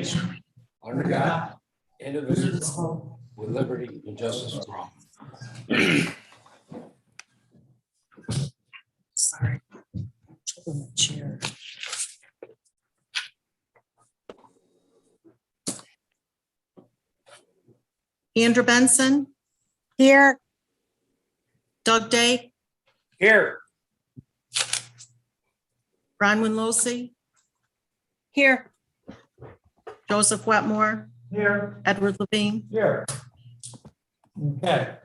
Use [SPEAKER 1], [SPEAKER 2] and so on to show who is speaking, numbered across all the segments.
[SPEAKER 1] nation, under God, indivisible, with liberty and justice for all.
[SPEAKER 2] Sorry. Trouble with chair. Andrew Benson,
[SPEAKER 3] Here.
[SPEAKER 2] Doug Day,
[SPEAKER 1] Here.
[SPEAKER 2] Bronwyn Losey,
[SPEAKER 3] Here.
[SPEAKER 2] Joseph Wetmore,
[SPEAKER 1] Here.
[SPEAKER 2] Edward Levine.
[SPEAKER 1] Here. Okay,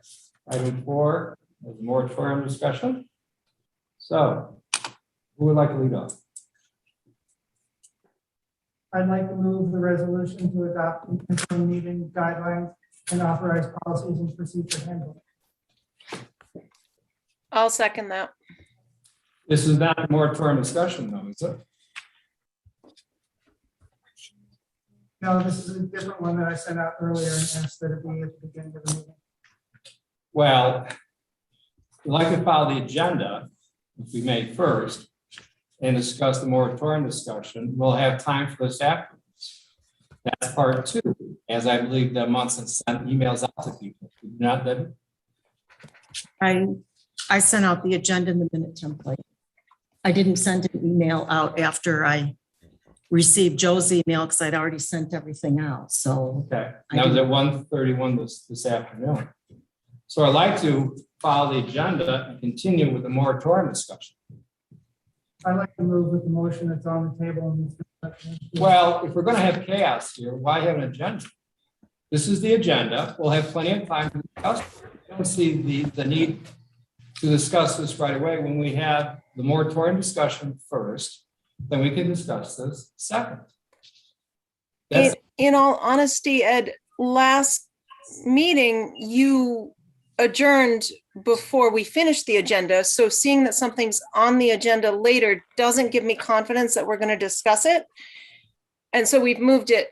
[SPEAKER 1] item 4 is moratorium discussion. So, who would like to lead off?
[SPEAKER 4] I'd like to move the resolution to adopt interim meeting guidelines and authorize policies and procedure handbook.
[SPEAKER 3] I'll second that.
[SPEAKER 1] This is not a moratorium discussion though, is it?
[SPEAKER 4] No, this is a different one that I sent out earlier and asked that it be at the beginning of the meeting.
[SPEAKER 1] Well, we'd like to follow the agenda, if we may first, and discuss the moratorium discussion. We'll have time for this afterwards. That's part 2, as I believe the months and sent emails out to people. Not that,
[SPEAKER 2] I sent out the agenda in the minute template. I didn't send an email out after I received Joe's email because I'd already sent everything out. So
[SPEAKER 1] okay, that was at 1:31 this afternoon. So I'd like to follow the agenda and continue with the moratorium discussion.
[SPEAKER 4] I'd like to move with the motion that's on the table.
[SPEAKER 1] Well, if we're going to have chaos here, why have an agenda? This is the agenda. We'll have plenty of time to discuss. I don't see the need to discuss this right away. When we have the moratorium discussion first, then we can discuss this second. That's,
[SPEAKER 3] In all honesty, Ed, last meeting, you adjourned before we finished the agenda. So seeing that something's on the agenda later doesn't give me confidence that we're going to discuss it. And so we've moved it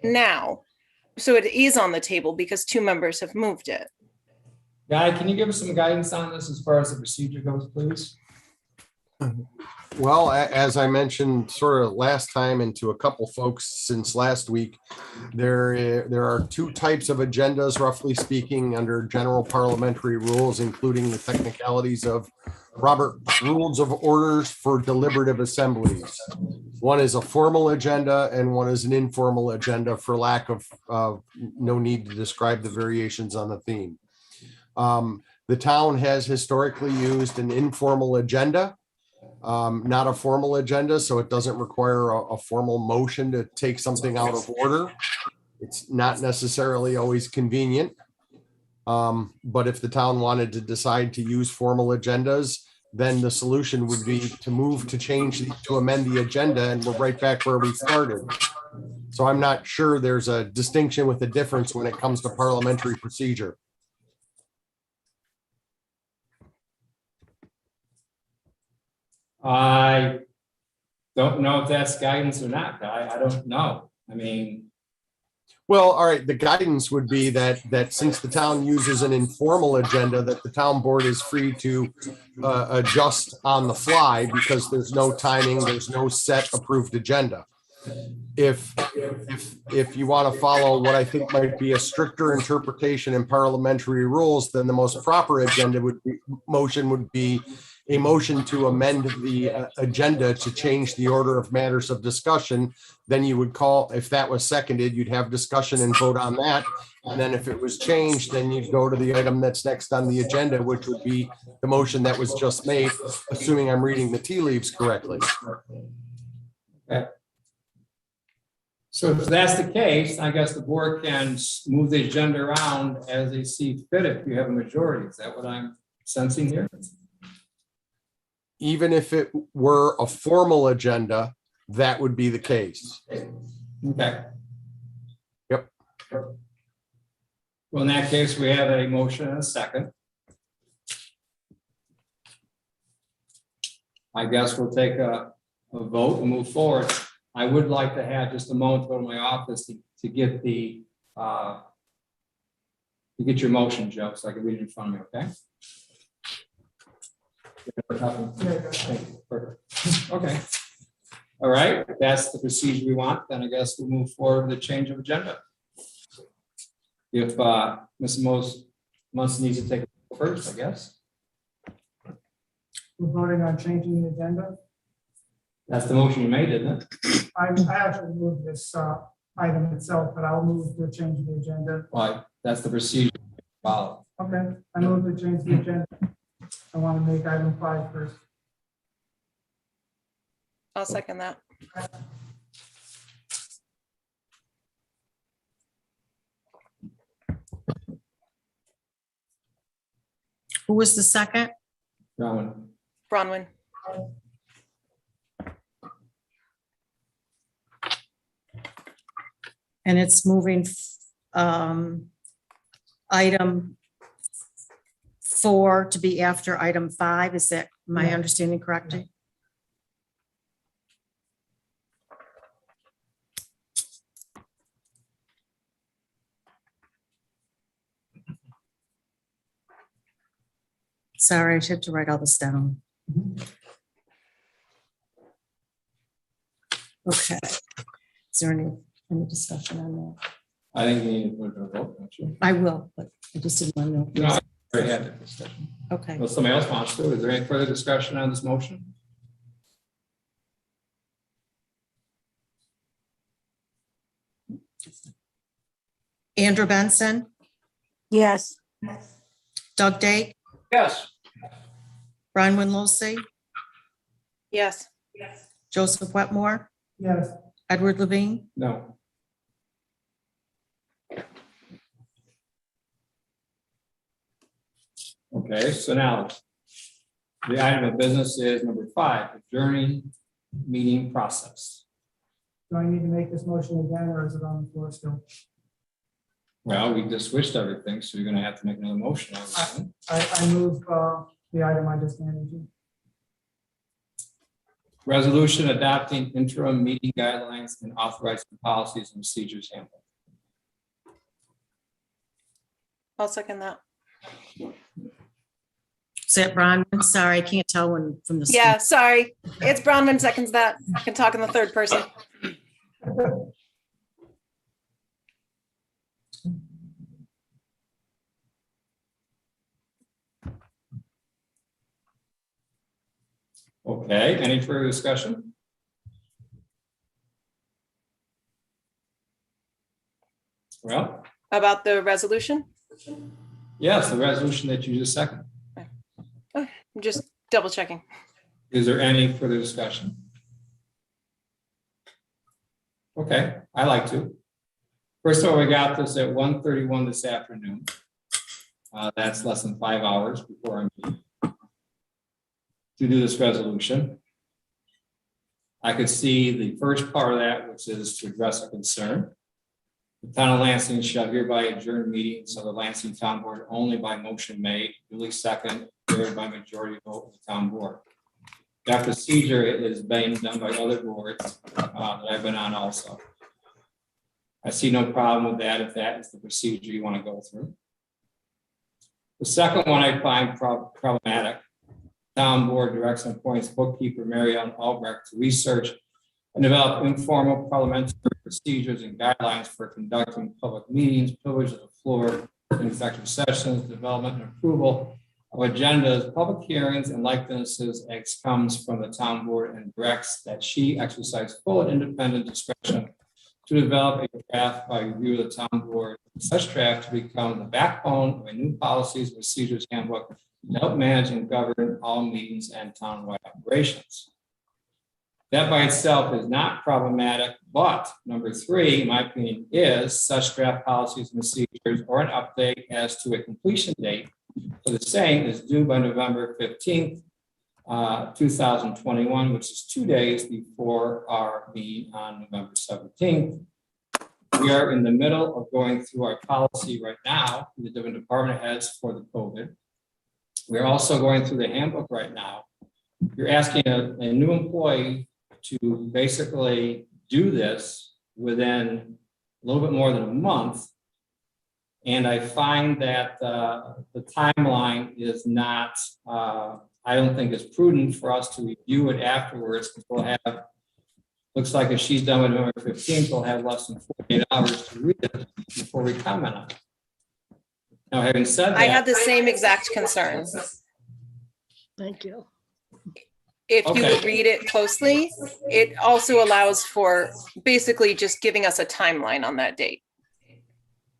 [SPEAKER 3] now. So it is on the table because 2 members have moved it.
[SPEAKER 1] Guy, can you give us some guidance on this as far as the procedure goes, please?
[SPEAKER 5] Well, as I mentioned sort of last time and to a couple folks since last week, there are 2 types of agendas, roughly speaking, under general parliamentary rules, including the technicalities of Robert Rules of Orders for deliberative assemblies. One is a formal agenda and one is an informal agenda, for lack of no need to describe the variations on the theme. The town has historically used an informal agenda, not a formal agenda, so it doesn't require a formal motion to take something out of order. It's not necessarily always convenient. But if the town wanted to decide to use formal agendas, then the solution would be to move to amend the agenda, and we're right back where we started. So I'm not sure there's a distinction with a difference when it comes to parliamentary procedure.
[SPEAKER 1] I don't know if that's guidance or not, Guy. I don't know. I mean,
[SPEAKER 5] Well, all right, the guidance would be that since the town uses an informal agenda, that the town board is free to adjust on the fly because there's no timing, there's no set approved agenda. If you want to follow what I think might be a stricter interpretation in parliamentary rules, then the most proper agenda motion would be a motion to amend the agenda to change the order of matters of discussion. Then you would call, if that was seconded, you'd have discussion and vote on that. And then if it was changed, then you'd go to the item that's next on the agenda, which would be the motion that was just made, assuming I'm reading the tea leaves correctly.
[SPEAKER 1] okay. So if that's the case, I guess the board can move the agenda around as they see fit if you have a majority. Is that what I'm sensing here?
[SPEAKER 5] Even if it were a formal agenda, that would be the case.
[SPEAKER 1] Okay.
[SPEAKER 5] Yep.
[SPEAKER 1] Well, in that case, we have a motion and a second. I guess we'll take a vote and move forward. I would like to have just a moment to go to my office to get the to get your motion, Joe, so I can read it in front of me, okay? Perfect. Okay. All right, if that's the procedure we want, then I guess we'll move forward with the change of agenda. If Ms. Munson needs to take it first, I guess.
[SPEAKER 4] We're voting on changing the agenda.
[SPEAKER 1] That's the motion you made, isn't it?
[SPEAKER 4] I actually moved this item itself, but I'll move to change the agenda.
[SPEAKER 1] Why, that's the procedure. Follow.
[SPEAKER 4] Okay, I move to change the agenda. I want to make item 5 first.
[SPEAKER 3] I'll second that.
[SPEAKER 2] Who was the second?
[SPEAKER 1] Rowan.
[SPEAKER 3] Bronwyn.
[SPEAKER 2] And it's moving item 4 to be after item 5. Is that my understanding correctly? Sorry, I had to write all this down. Okay. Is there any discussion on that?
[SPEAKER 1] I think you need to put it to a vote, don't you?
[SPEAKER 2] I will, but I just didn't want to
[SPEAKER 1] No,
[SPEAKER 2] know.
[SPEAKER 1] I already had that discussion.
[SPEAKER 2] Okay.
[SPEAKER 1] Unless somebody else wants to, is there any further discussion on this motion?
[SPEAKER 2] Andrew Benson,
[SPEAKER 6] Yes.
[SPEAKER 2] Doug Dake,
[SPEAKER 1] Yes.
[SPEAKER 2] Brian Winlow,
[SPEAKER 3] Yes.
[SPEAKER 2] Joseph Wetmore,
[SPEAKER 4] Yes,
[SPEAKER 2] Edward Levine,
[SPEAKER 1] No. Okay, so now the item of business is number 5, adjourning meeting process.
[SPEAKER 4] do I need to make this motion again, or is it on the floor still?
[SPEAKER 1] Well, we just switched everything, so you're gonna have to make another motion.
[SPEAKER 4] I move the item I just handed you.
[SPEAKER 1] Resolution adopting interim meeting guidelines and authorizing policies and procedures handbook.
[SPEAKER 3] I'll second that.
[SPEAKER 2] is that Brian? I'm sorry, I can't tell when from the.
[SPEAKER 3] Yeah, sorry. It's Bronwyn seconds that. I can talk in the third person.
[SPEAKER 1] Okay, any further discussion? Well,
[SPEAKER 3] About the resolution?
[SPEAKER 1] yes, the resolution that you just seconded.
[SPEAKER 3] I'm just double checking.
[SPEAKER 1] Is there any further discussion? Okay, I like to. First of all, we got this at 1:31 this afternoon. That's less than 5 hours before our meeting to do this resolution. I could see the first part of that, which is to address a concern. The town of Lansing shall hereby adjourn meetings of the Lansing Town Board only by motion made, duly second, carried by majority vote of the town board. That procedure is being done by other boards that I've been on also. I see no problem with that if that is the procedure you want to go through. The second one I find problematic. Town board directs and appoints bookkeeper Mary Ellen Albrecht to research and develop informal parliamentary procedures and guidelines for conducting public meetings, privilege of the floor, executive sessions, development and approval of agendas, public hearings, and likenesses as comes from the town board, and directs that she exercise full and independent discretion to develop a draft by review of the town board, such draft to become the backbone of a new policies and procedures handbook to help manage and govern all meetings and townwide operations. That by itself is not problematic, but number 3, in my opinion, is such draft policies and procedures or an update as to a completion date for the same is due by November 15th, 2021, which is 2 days before our meeting on November 17th. We are in the middle of going through our policy right now, the different department heads for the COVID. We're also going through the handbook right now. You're asking a new employee to basically do this within a little bit more than a month. And I find that the timeline is not, I don't think it's prudent for us to review it afterwards, because we'll have Looks like if she's done with November 15th, we'll have less than 48 hours to read it before we comment on it. Now, having said that.
[SPEAKER 3] I have the same exact concern.
[SPEAKER 2] Thank you.
[SPEAKER 3] If you
[SPEAKER 1] Okay.
[SPEAKER 3] read it closely, it also allows for basically just giving us a timeline on that date.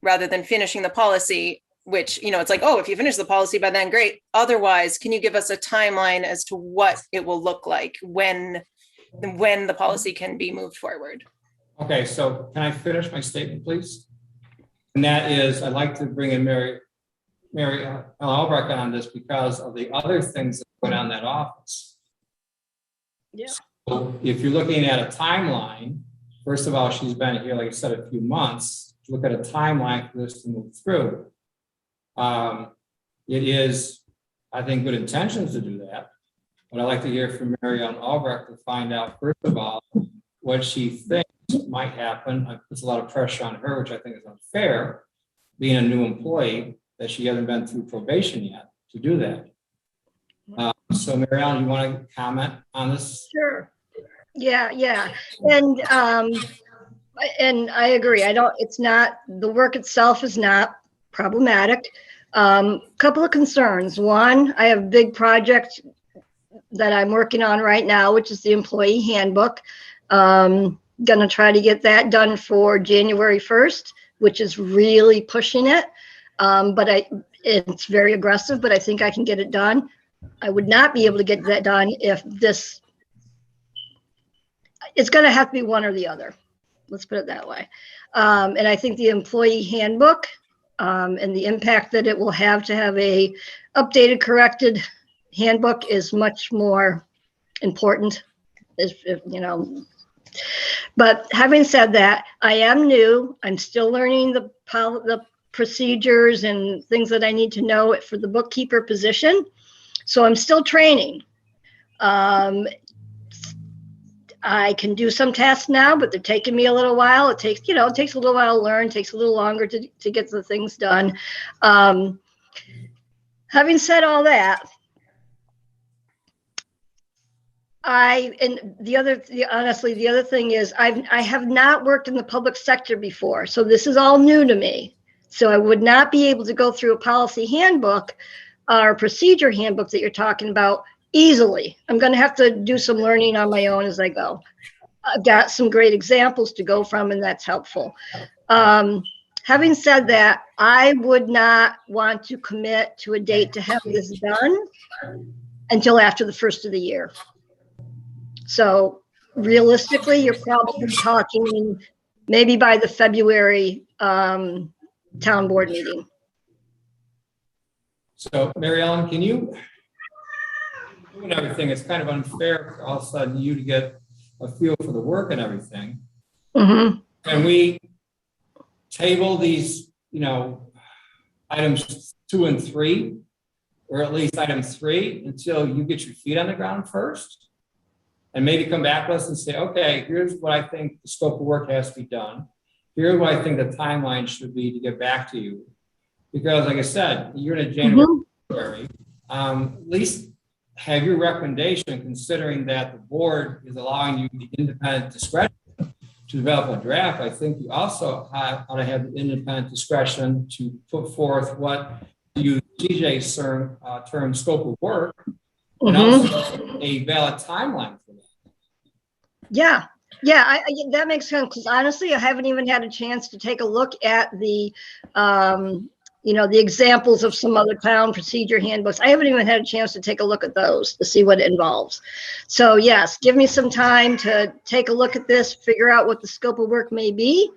[SPEAKER 3] Rather than finishing the policy, which, you know, it's like, oh, if you finish the policy by then, great. Otherwise, can you give us a timeline as to what it will look like when the policy can be moved forward?
[SPEAKER 1] Okay, so can I finish my statement, please? And that is, I'd like to bring in Mary Albrecht on this because of the other things that went on in that office.
[SPEAKER 2] Yeah.
[SPEAKER 1] So if you're looking at a timeline, first of all, she's been here, like I said, a few months. To look at a timeline for this to move through. It is, I think, good intentions to do that. But I'd like to hear from Mary Albrecht to find out, first of all, what she thinks might happen. It puts a lot of pressure on her, which I think is unfair, being a new employee, that she hasn't been through probation yet to do that. So Mary Ellen, you want to comment on this?
[SPEAKER 6] Sure. Yeah. And I agree. It's not, the work itself is not problematic. Couple of concerns. One, I have a big project that I'm working on right now, which is the employee handbook. Gonna try to get that done for January 1st, which is really pushing it. It's very aggressive, but I think I can get it done. I would not be able to get that done if it's going to have to be one or the other. Let's put it that way. And I think the employee handbook and the impact that it will have to have a updated, corrected handbook is much more important. But having said that, I am new. I'm still learning the procedures and things that I need to know for the bookkeeper position. So I'm still training. I can do some tasks now, but they're taking me a little while. It takes a little while to learn, takes a little longer to get the things done. Having said all that, the other thing is I have not worked in the public sector before, so this is all new to me. So I would not be able to go through a policy handbook or procedure handbook that you're talking about easily. I'm going to have to do some learning on my own as I go. I've got some great examples to go from, and that's helpful. Having said that, I would not want to commit to a date to have this done until after the first of the year. So realistically, you're probably talking maybe by the February town board meeting.
[SPEAKER 1] So Mary Ellen, can you, doing everything, it's kind of unfair for all of a sudden you to get a feel for the work and everything.
[SPEAKER 6] Mm-hmm.
[SPEAKER 1] Can we table these, items 2 and 3, or at least item 3, until you get your feet on the ground first? And maybe come back to us and say, okay, here's what I think the scope of work has to be done. Here's what I think the timeline should be to get back to you. Because like I said, you're in a January, at least have your recommendation, considering that the board is allowing you the independent discretion to develop a draft. I think you also ought to have the independent discretion to put forth what you CJ's term scope of work, and also a valid timeline for that.
[SPEAKER 6] Yeah, that makes sense, because honestly, I haven't even had a chance to take a look at the the examples of some other town procedure handbooks. I haven't even had a chance to take a look at those to see what it involves. So yes, give me some time to take a look at this, figure out what the scope of work may be.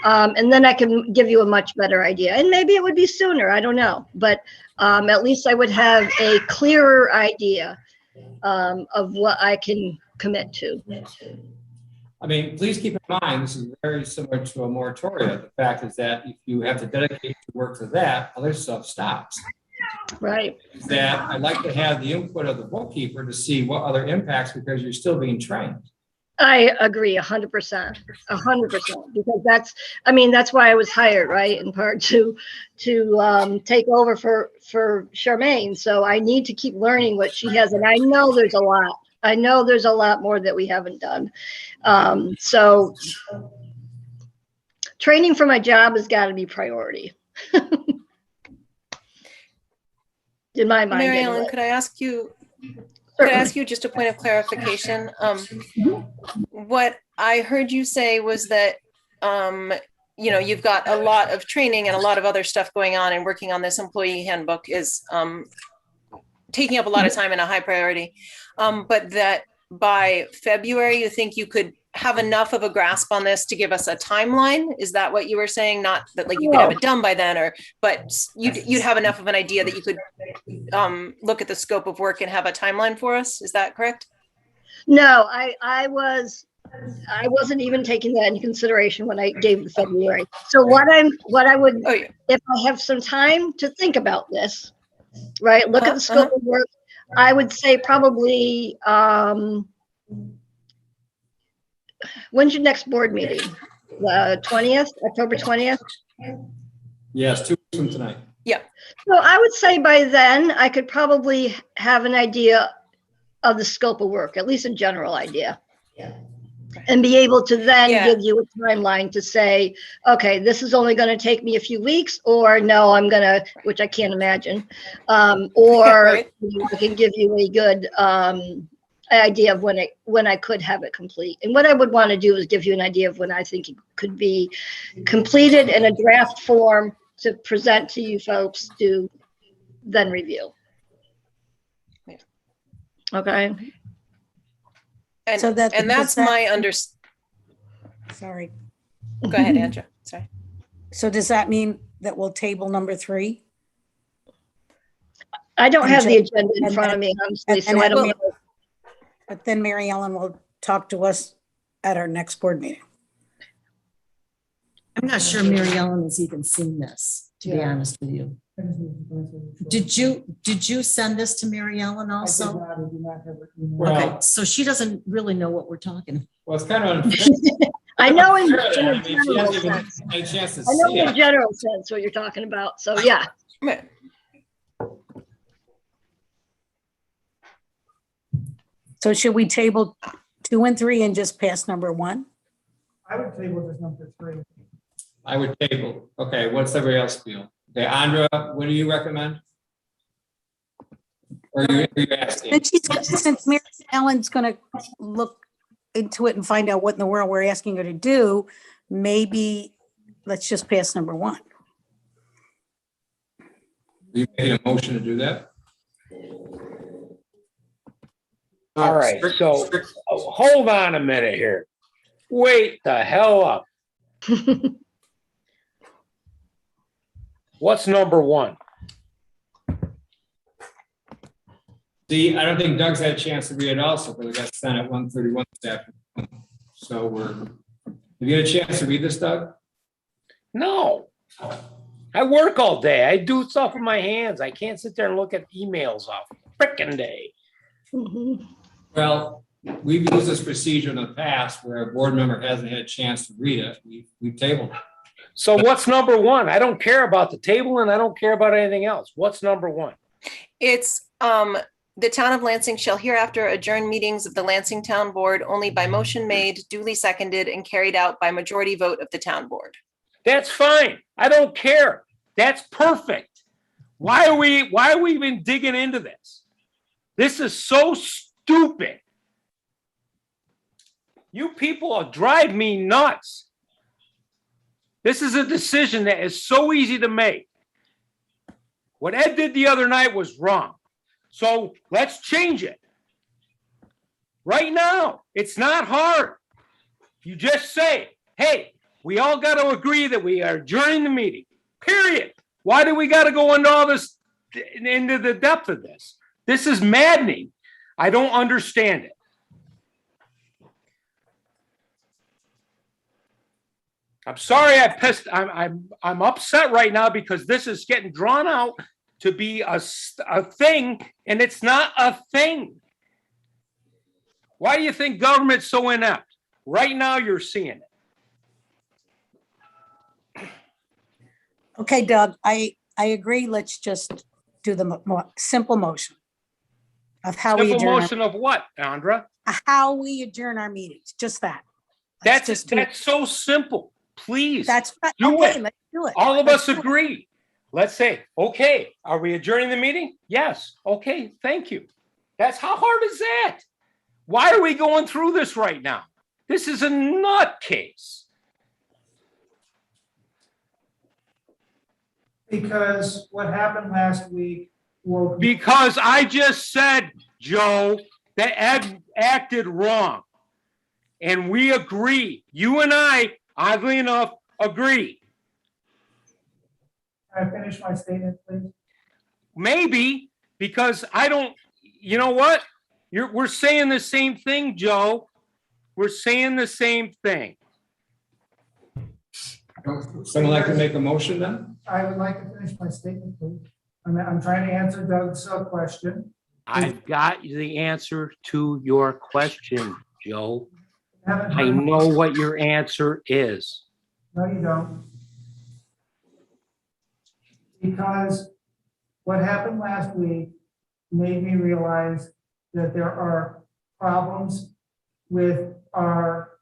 [SPEAKER 6] And then I can give you a much better idea. And maybe it would be sooner, I don't know. But at least I would have a clearer idea of what I can commit to.
[SPEAKER 1] I mean, please keep in mind, this is very similar to a moratorium. The fact is that if you have to dedicate your work to that, other stuff stops.
[SPEAKER 6] Right.
[SPEAKER 1] That I'd like to have the input of the bookkeeper to see what other impacts, because you're still being trained.
[SPEAKER 6] I agree 100%, 100%, because that's why I was hired, right? In part to take over for Charmaine. So I need to keep learning what she has. And I know there's a lot. I know there's a lot more that we haven't done. So training for my job has got to be priority. In my mind.
[SPEAKER 3] Mary
[SPEAKER 6] anyway.
[SPEAKER 3] Ellen, could I ask you
[SPEAKER 6] Certainly.
[SPEAKER 3] just a point of clarification? What I heard you say was that, you've got a lot of training and a lot of other stuff going on, and working on this employee handbook is taking up a lot of time and a high priority. But that by February, you think you could have enough of a grasp on this to give us a timeline? Is that what you were saying? Not that like you could have it done by then, but you'd have enough of an idea that you could look at the scope of work and have a timeline for us. Is that correct?
[SPEAKER 6] No, I wasn't even taking that into consideration when I gave the February. So what I would,
[SPEAKER 3] Oh, yeah.
[SPEAKER 6] if I have some time to think about this, right? Look at the scope of work. I would say probably, when's your next board meeting? The 20th, October 20th?
[SPEAKER 1] Yes, 2 weeks from tonight.
[SPEAKER 6] So I would say by then I could probably have an idea of the scope of work, at least a general idea. And be able to then give you a timeline to say, okay, this is only going to take me a few weeks, or no, I'm going to, which I can't imagine, or
[SPEAKER 3] Right.
[SPEAKER 6] I can give you a good idea of when I could have it complete. And what I would want to do is give you an idea of when I think it could be completed in a draft form to present to you folks to then review.
[SPEAKER 3] Yeah.
[SPEAKER 6] Okay.
[SPEAKER 3] And,
[SPEAKER 2] So that-
[SPEAKER 3] and that's my
[SPEAKER 2] Sorry.
[SPEAKER 3] Go ahead, Andrew. Sorry.
[SPEAKER 2] So does that mean that we'll table number 3?
[SPEAKER 6] I don't
[SPEAKER 2] And
[SPEAKER 6] have the
[SPEAKER 2] ju-
[SPEAKER 6] agenda in
[SPEAKER 2] and
[SPEAKER 6] front of
[SPEAKER 2] then-
[SPEAKER 6] me, honestly,
[SPEAKER 2] and
[SPEAKER 6] so I don't
[SPEAKER 2] then-
[SPEAKER 6] know.
[SPEAKER 2] But then Mary Ellen will talk to us at our next board meeting.
[SPEAKER 7] I'm not sure Mary Ellen has even seen this, to be
[SPEAKER 4] Yeah.
[SPEAKER 7] honest with you.
[SPEAKER 4] I just need to go through the-
[SPEAKER 7] Did you send this to Mary Ellen
[SPEAKER 4] I did
[SPEAKER 7] also?
[SPEAKER 4] not, I do not have her email.
[SPEAKER 1] Well-
[SPEAKER 7] Okay, so she doesn't really know what we're talking.
[SPEAKER 1] Well, it's kind of unfair.
[SPEAKER 6] I know in
[SPEAKER 1] I
[SPEAKER 6] in a
[SPEAKER 1] mean, she
[SPEAKER 6] general
[SPEAKER 1] hasn't even
[SPEAKER 6] sense.
[SPEAKER 1] had a chance to
[SPEAKER 6] I know
[SPEAKER 1] see
[SPEAKER 6] in a
[SPEAKER 1] it.
[SPEAKER 6] general sense what you're talking about, so yeah.
[SPEAKER 3] Right.
[SPEAKER 2] So should we table 2 and 3 and just pass number 1?
[SPEAKER 4] I would table this number 3.
[SPEAKER 1] I would table. Okay, what's everybody else feel? Okay, Andrea, what do you recommend? Or are you asking?
[SPEAKER 2] And since Mary Ellen's gonna look into it and find out what in the world we're asking her to do, maybe let's just pass number 1.
[SPEAKER 1] You made a motion to do that?
[SPEAKER 8] All right, so hold on a minute here. Wait the hell up. What's number 1?
[SPEAKER 1] See, I don't think Doug's had a chance to read it also, because it got sent at 1:31 this afternoon. So have you had a chance to read this, Doug?
[SPEAKER 8] No. I work all day. I do stuff with my hands. I can't sit there and look at emails all frickin' day.
[SPEAKER 6] Mhm.
[SPEAKER 1] Well, we've used this procedure in the past where a board member hasn't had a chance to read it. We've tabled it.
[SPEAKER 8] So what's number 1? I don't care about the table and I don't care about anything else. What's number 1?
[SPEAKER 3] It's, the town of Lansing shall hereafter adjourn meetings of the Lansing Town Board only by motion made, duly seconded, and carried out by majority vote of the town board.
[SPEAKER 8] That's fine. I don't care. That's perfect. Why are we even digging into this? This is so stupid. You people drive me nuts. This is a decision that is so easy to make. What Ed did the other night was wrong. So let's change it. Right now, it's not hard. You just say, hey, we all got to agree that we are adjourning the meeting, period. Why do we got to go into all this, into the depth of this? This is maddening. I don't understand it. I'm sorry I'm upset right now because this is getting drawn out to be a thing, and it's not a thing. Why do you think government's so inept? Right now, you're seeing it.
[SPEAKER 2] Okay, Doug, I agree. Let's just do the simple motion.
[SPEAKER 9] of how we
[SPEAKER 8] Simple
[SPEAKER 9] adjourn,
[SPEAKER 8] motion of what, Andra?
[SPEAKER 9] how we adjourn our meetings, just that.
[SPEAKER 8] That's so simple. Please,
[SPEAKER 9] That's
[SPEAKER 8] do
[SPEAKER 9] okay.
[SPEAKER 8] it.
[SPEAKER 9] Let's do it.
[SPEAKER 8] all of
[SPEAKER 9] Let's
[SPEAKER 8] us
[SPEAKER 9] do it.
[SPEAKER 8] agree. Let's say, okay, are we adjourning the meeting? Yes. Okay, thank you. That's how hard is that? Why are we going through this right now? This is a nutcase.
[SPEAKER 4] Because what happened last week will.
[SPEAKER 8] Because I just said, Joe, that Ed acted wrong. And we agree. You and I, oddly enough, agree.
[SPEAKER 4] Can I finish my statement, please?
[SPEAKER 8] Maybe, because I don't, you know what? We're saying the same thing, Joe. We're saying the same thing.
[SPEAKER 1] Someone like to make a motion then?
[SPEAKER 4] I would like to finish my statement, please. I'm trying to answer Doug's question.
[SPEAKER 8] I've got the answer to your question, Joe.
[SPEAKER 4] Haven't
[SPEAKER 8] I
[SPEAKER 4] heard-
[SPEAKER 8] know what your answer is.
[SPEAKER 4] No, you don't. Because what happened last week made me realize that there are problems with our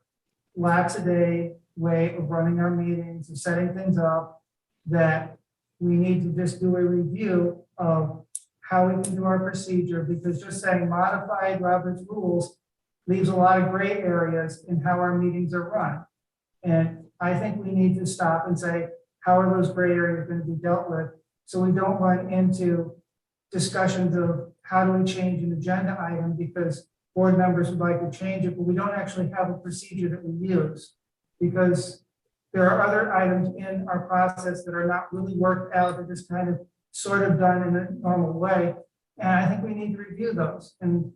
[SPEAKER 4] lax-a-day way of running our meetings and setting things up, that we need to just do a review of how we can do our procedure, because just saying modified Robert's rules leaves a lot of gray areas in how our meetings are run. And I think we need to stop and say, how are those gray areas going to be dealt with? So we don't run into discussions of how do we change an agenda item because board members would like to change it, but we don't actually have a procedure that we use. Because there are other items in our process that are not really worked out, they're just kind of sort of done in a normal way. And I think we need to review those. And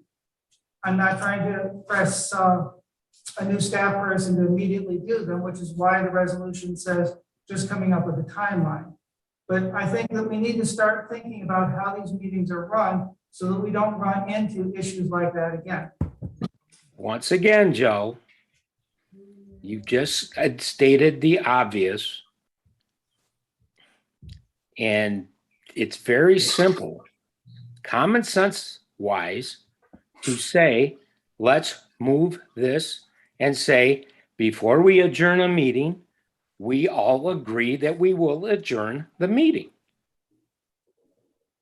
[SPEAKER 4] I'm not trying to press a new staff person to immediately do them, which is why the resolution says just coming up with a timeline. But I think that we need to start thinking about how these meetings are run so that we don't run into issues like that again.
[SPEAKER 8] Once again, Joe, you just had stated the obvious. And it's very simple, common sense wise, to say, let's move this and say, before we adjourn a meeting, we all agree that we will adjourn the meeting.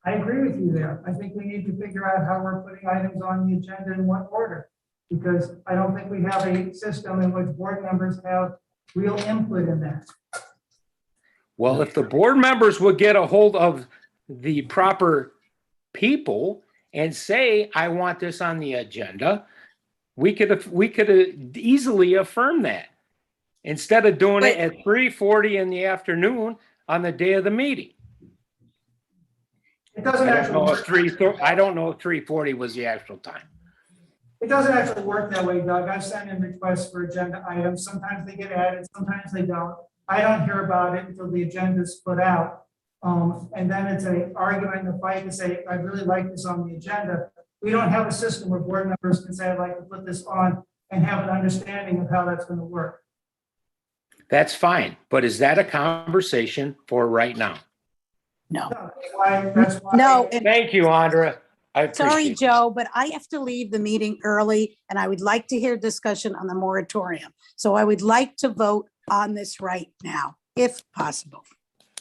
[SPEAKER 4] I agree with you there. I think we need to figure out how we're putting items on the agenda in what order. Because I don't think we have a system in which board members have real input in that.
[SPEAKER 8] Well, if the board members would get a hold of the proper people and say, I want this on the agenda, we could easily affirm that instead of doing it at 3:40 in the afternoon on the day of the meeting.
[SPEAKER 4] It doesn't actually work.
[SPEAKER 8] I don't know if 3:40 was the actual time.
[SPEAKER 4] It doesn't actually work that way, Doug. I've sent in requests for agenda items. Sometimes they get added, sometimes they don't. I don't hear about it until the agenda's put out. And then it's an argument and a fight to say, I really like this on the agenda. We don't have a system where board members can say, I'd like to put this on and have an understanding of how that's going to work.
[SPEAKER 8] That's fine, but is that a conversation for right now?
[SPEAKER 9] No.
[SPEAKER 4] That's why.
[SPEAKER 9] No, and
[SPEAKER 8] Thank you, Andra. I
[SPEAKER 9] sorry,
[SPEAKER 8] appreciate it.
[SPEAKER 9] Joe, but I have to leave the meeting early and I would like to hear discussion on the moratorium. So I would like to vote on this right now, if possible.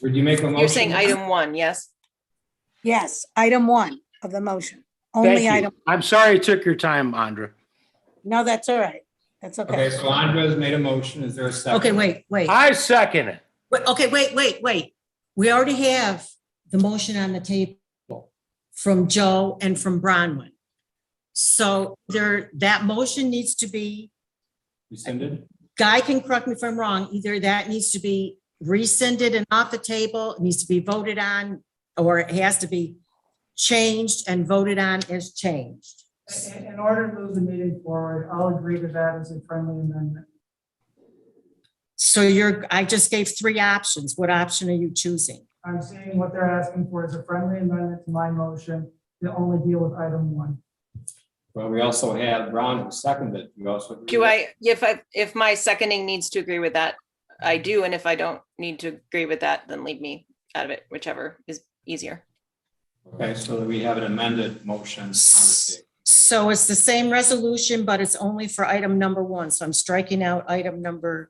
[SPEAKER 1] Would you make a motion?
[SPEAKER 3] You're saying item 1, yes?
[SPEAKER 9] Yes, item 1 of the motion.
[SPEAKER 8] Thank
[SPEAKER 9] Only
[SPEAKER 8] you.
[SPEAKER 9] item.
[SPEAKER 8] I'm sorry it took your time, Andra.
[SPEAKER 9] No, that's all right. That's
[SPEAKER 1] Okay,
[SPEAKER 9] okay.
[SPEAKER 1] so Andre's made a motion. Is there a second?
[SPEAKER 7] Okay, wait.
[SPEAKER 8] I second it.
[SPEAKER 7] Okay, wait. We already have the motion on the table from Joe and from Bronwyn. So that motion needs to be,
[SPEAKER 1] Rescinded?
[SPEAKER 7] Guy can correct me if I'm wrong, either that needs to be rescinded and off the table, it needs to be voted on, or it has to be changed and voted on as changed.
[SPEAKER 4] In order to move the meeting forward, I'll agree to that as a friendly amendment.
[SPEAKER 7] So I just gave 3 options. What option are you choosing?
[SPEAKER 4] I'm seeing what they're asking for is a friendly amendment to my motion to only deal with item 1.
[SPEAKER 1] Well, we also have Ron who seconded. You also. agree
[SPEAKER 3] Do
[SPEAKER 1] with-
[SPEAKER 3] if my seconding needs to agree with that, I do. And if I don't need to agree with that, then leave me out of it, whichever is easier.
[SPEAKER 1] Okay, so we have an amended motion on the table.
[SPEAKER 7] So it's the same resolution, but it's only for item number 1. So I'm striking out item number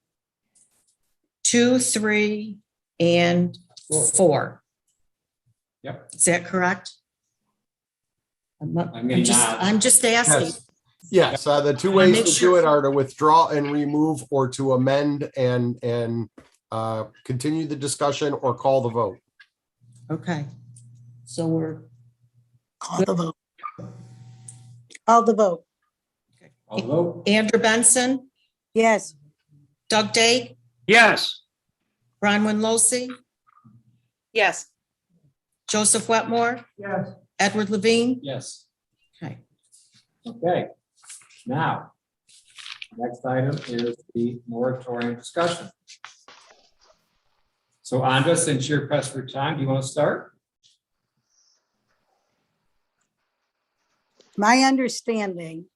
[SPEAKER 7] 2, 3, and 4.
[SPEAKER 1] Yep.
[SPEAKER 7] Is that correct?
[SPEAKER 1] I mean,
[SPEAKER 7] I'm just asking.
[SPEAKER 5] Yes, the two
[SPEAKER 7] Wanna
[SPEAKER 5] ways
[SPEAKER 7] make
[SPEAKER 5] to
[SPEAKER 7] sure-
[SPEAKER 5] do it are to withdraw and remove, or to amend and continue the discussion or call the vote.
[SPEAKER 7] Okay. So we're,
[SPEAKER 9] Call the vote. Call the vote.
[SPEAKER 1] Although,
[SPEAKER 7] Andrew Benson,
[SPEAKER 9] Yes.
[SPEAKER 7] Doug Dake,
[SPEAKER 8] Yes,
[SPEAKER 7] Bronwyn Losi,
[SPEAKER 3] Yes.
[SPEAKER 7] Joseph Wetmore,
[SPEAKER 4] Yes,
[SPEAKER 7] Edward Levine.
[SPEAKER 1] yes,
[SPEAKER 7] Okay.
[SPEAKER 1] okay. Now, next item is the moratorium discussion. So Andra, since you're pressed for time, do you want to start?
[SPEAKER 9] My understanding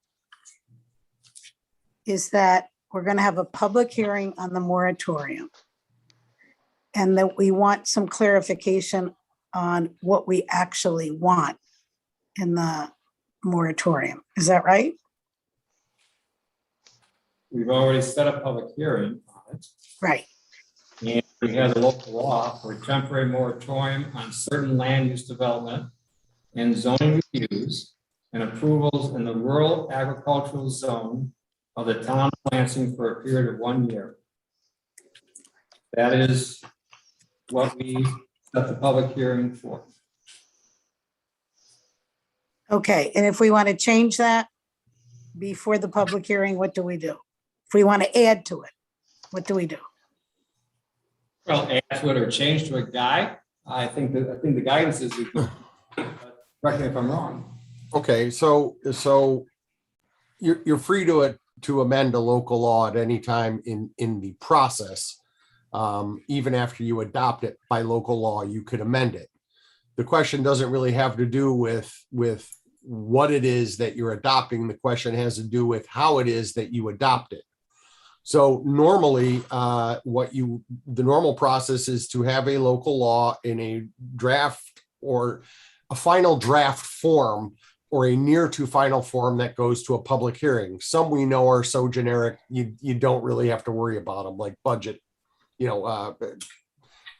[SPEAKER 9] is that we're going to have a public hearing on the moratorium. And that we want some clarification on what we actually want in the moratorium. Is that right?
[SPEAKER 1] We've already set a public hearing on it.
[SPEAKER 9] Right.
[SPEAKER 1] And we have a local law for a temporary moratorium on certain land use development and zoning reviews and approvals in the rural agricultural zone of the town of Lansing for a period of 1 year. That is what we set the public hearing for.
[SPEAKER 9] Okay, and if we want to change that before the public hearing, what do we do? If we want to add to it, what do we do?
[SPEAKER 1] Well, add to it or change to a guide. I think the guidance is, correct me if I'm wrong.
[SPEAKER 5] Okay, so you're free to amend a local law at any time in the process. Even after you adopt it by local law, you could amend it. The question doesn't really have to do with what it is that you're adopting. The question has to do with how it is that you adopt it. So normally, the normal process is to have a local law in a draft or a final draft form or a near to final form that goes to a public hearing. Some we know are so generic, you don't really have to worry about them, like budget,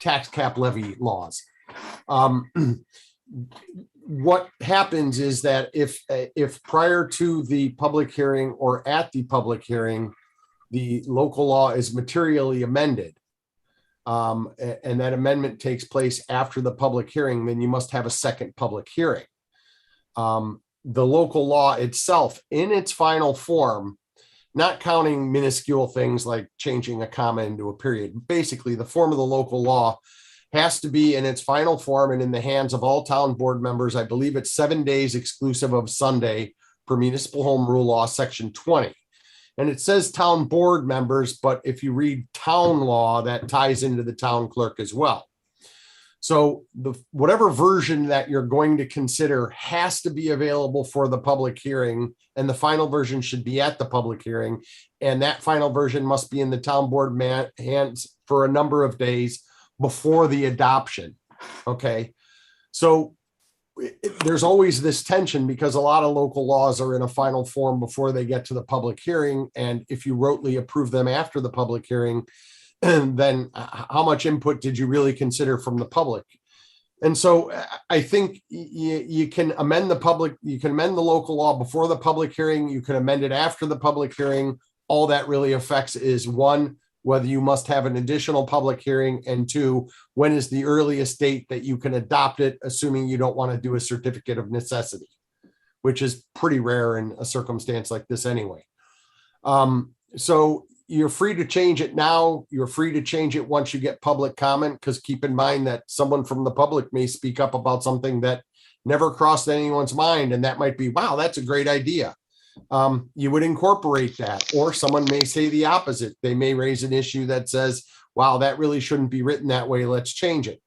[SPEAKER 5] tax cap levy laws. What happens is that if prior to the public hearing or at the public hearing, the local law is materially amended, and that amendment takes place after the public hearing, then you must have a second public hearing. The local law itself in its final form, not counting minuscule things like changing a comma into a period, basically the form of the local law has to be in its final form and in the hands of all town board members. I believe it's 7 days exclusive of Sunday per municipal home rule law, section 20. And it says town board members, but if you read town law, that ties into the town clerk as well. So whatever version that you're going to consider has to be available for the public hearing, and the final version should be at the public hearing. And that final version must be in the town board hands for a number of days before the adoption. Okay. So there's always this tension because a lot of local laws are in a final form before they get to the public hearing. And if you rotely approve them after the public hearing, then how much input did you really consider from the public? And so I think you can amend the local law before the public hearing. You can amend it after the public hearing. All that really affects is, one, whether you must have an additional public hearing, and two, when is the earliest date that you can adopt it, assuming you don't want to do a certificate of necessity, which is pretty rare in a circumstance like this anyway. So you're free to change it now. You're free to change it once you get public comment, because keep in mind that someone from the public may speak up about something that never crossed anyone's mind. And that might be, wow, that's a great idea. You would incorporate that, or someone may say the opposite. They may raise an issue that says, wow, that really shouldn't be written that way. Let's change it.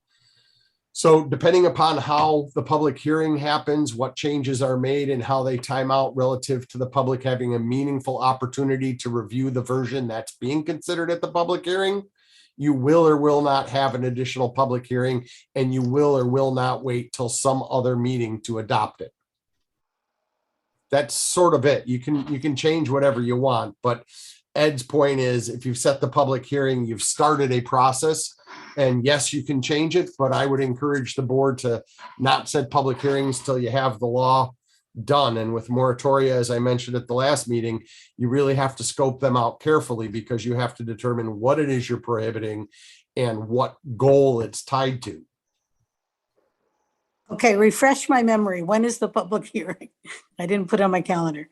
[SPEAKER 5] So depending upon how the public hearing happens, what changes are made, and how they time out relative to the public having a meaningful opportunity to review the version that's being considered at the public hearing, you will or will not have an additional public hearing, and you will or will not wait till some other meeting to adopt it. That's sort of it. You can change whatever you want, but Ed's point is, if you've set the public hearing, you've started a process, and yes, you can change it, but I would encourage the board to not set public hearings till you have the law done. And with moratoria, as I mentioned at the last meeting, you really have to scope them out carefully, because you have to determine what it is you're prohibiting and what goal it's tied to.
[SPEAKER 9] Okay, refresh my memory. When is the public hearing? I didn't put it on my calendar.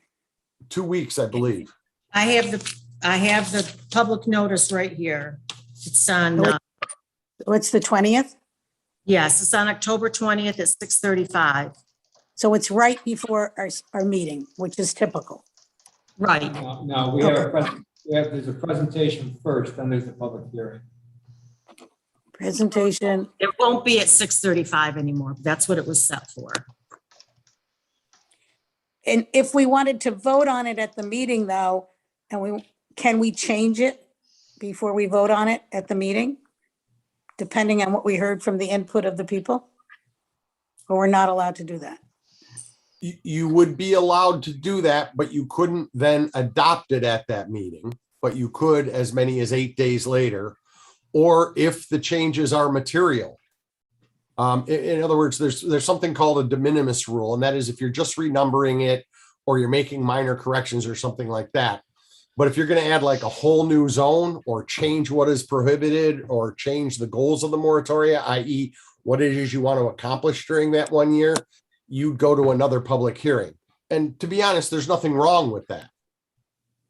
[SPEAKER 5] 2 weeks, I believe.
[SPEAKER 7] I have the public notice right here. It's on,
[SPEAKER 9] What's the 20th?
[SPEAKER 7] yes, it's on October 20th at 6:35.
[SPEAKER 9] So it's right before our meeting, which is typical.
[SPEAKER 7] Right.
[SPEAKER 1] No, we have there's a presentation first, then there's a public hearing.
[SPEAKER 9] Presentation.
[SPEAKER 7] It won't be at 6:35 anymore. That's what it was set for.
[SPEAKER 9] And if we wanted to vote on it at the meeting though, can we change it before we vote on it at the meeting? Depending on what we heard from the input of the people? Or we're not allowed to do that?
[SPEAKER 5] You would be allowed to do that, but you couldn't then adopt it at that meeting, but you could as many as 8 days later, or if the changes are material. In other words, there's something called a de minimis rule, and that is if you're just renumbering it or you're making minor corrections or something like that. But if you're going to add like a whole new zone or change what is prohibited or change the goals of the moratoria, i.e. what it is you want to accomplish during that 1 year, you'd go to another public hearing. And to be honest, there's nothing wrong with that,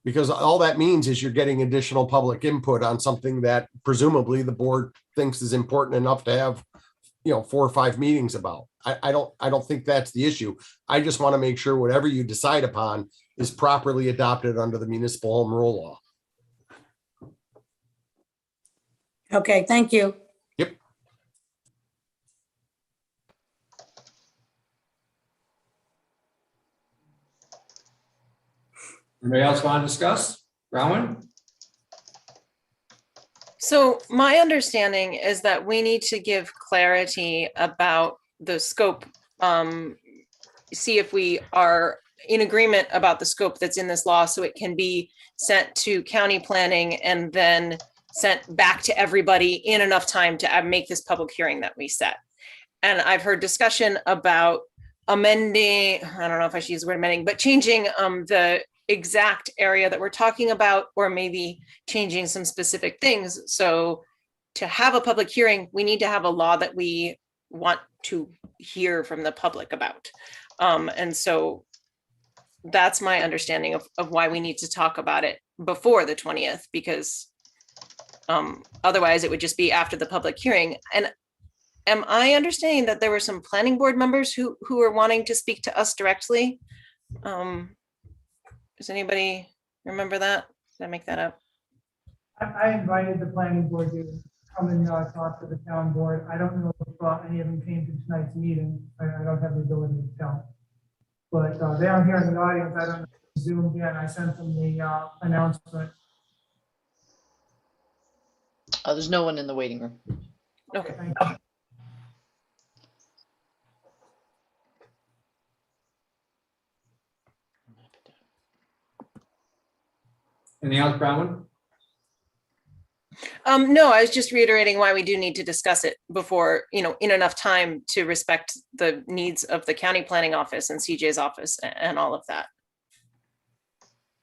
[SPEAKER 5] because all that means is you're getting additional public input on something that presumably the board thinks is important enough to have, 4 or 5 meetings about. I don't think that's the issue. I just want to make sure whatever you decide upon is properly adopted under the municipal home rule law.
[SPEAKER 9] Okay, thank you.
[SPEAKER 5] Yep.
[SPEAKER 1] Anybody else want to discuss? Rowan?
[SPEAKER 3] So my understanding is that we need to give clarity about the scope. See if we are in agreement about the scope that's in this law, so it can be sent to county planning and then sent back to everybody in enough time to make this public hearing that we set. And I've heard discussion about amending, I don't know if I should use the word amending, but changing the exact area that we're talking about, or maybe changing some specific things. So to have a public hearing, we need to have a law that we want to hear from the public about. And so that's my understanding of why we need to talk about it before the 20th, because otherwise it would just be after the public hearing. And am I understanding that there were some planning board members who are wanting to speak to us directly? Does anybody remember that? Did I make that up?
[SPEAKER 4] I invited the planning board to come and talk to the town board. I don't know if any of them came to tonight's meeting. I don't have the ability to tell. But they are here in the audience. I don't know if Zoom in. I sent them the announcement.
[SPEAKER 10] There's no one in the waiting room.
[SPEAKER 3] Okay.
[SPEAKER 4] Thank you.
[SPEAKER 1] Anything else, Brown?
[SPEAKER 3] No, I was just reiterating why we do need to discuss it before, in enough time to respect the needs of the county planning office and CJ's office and all of that.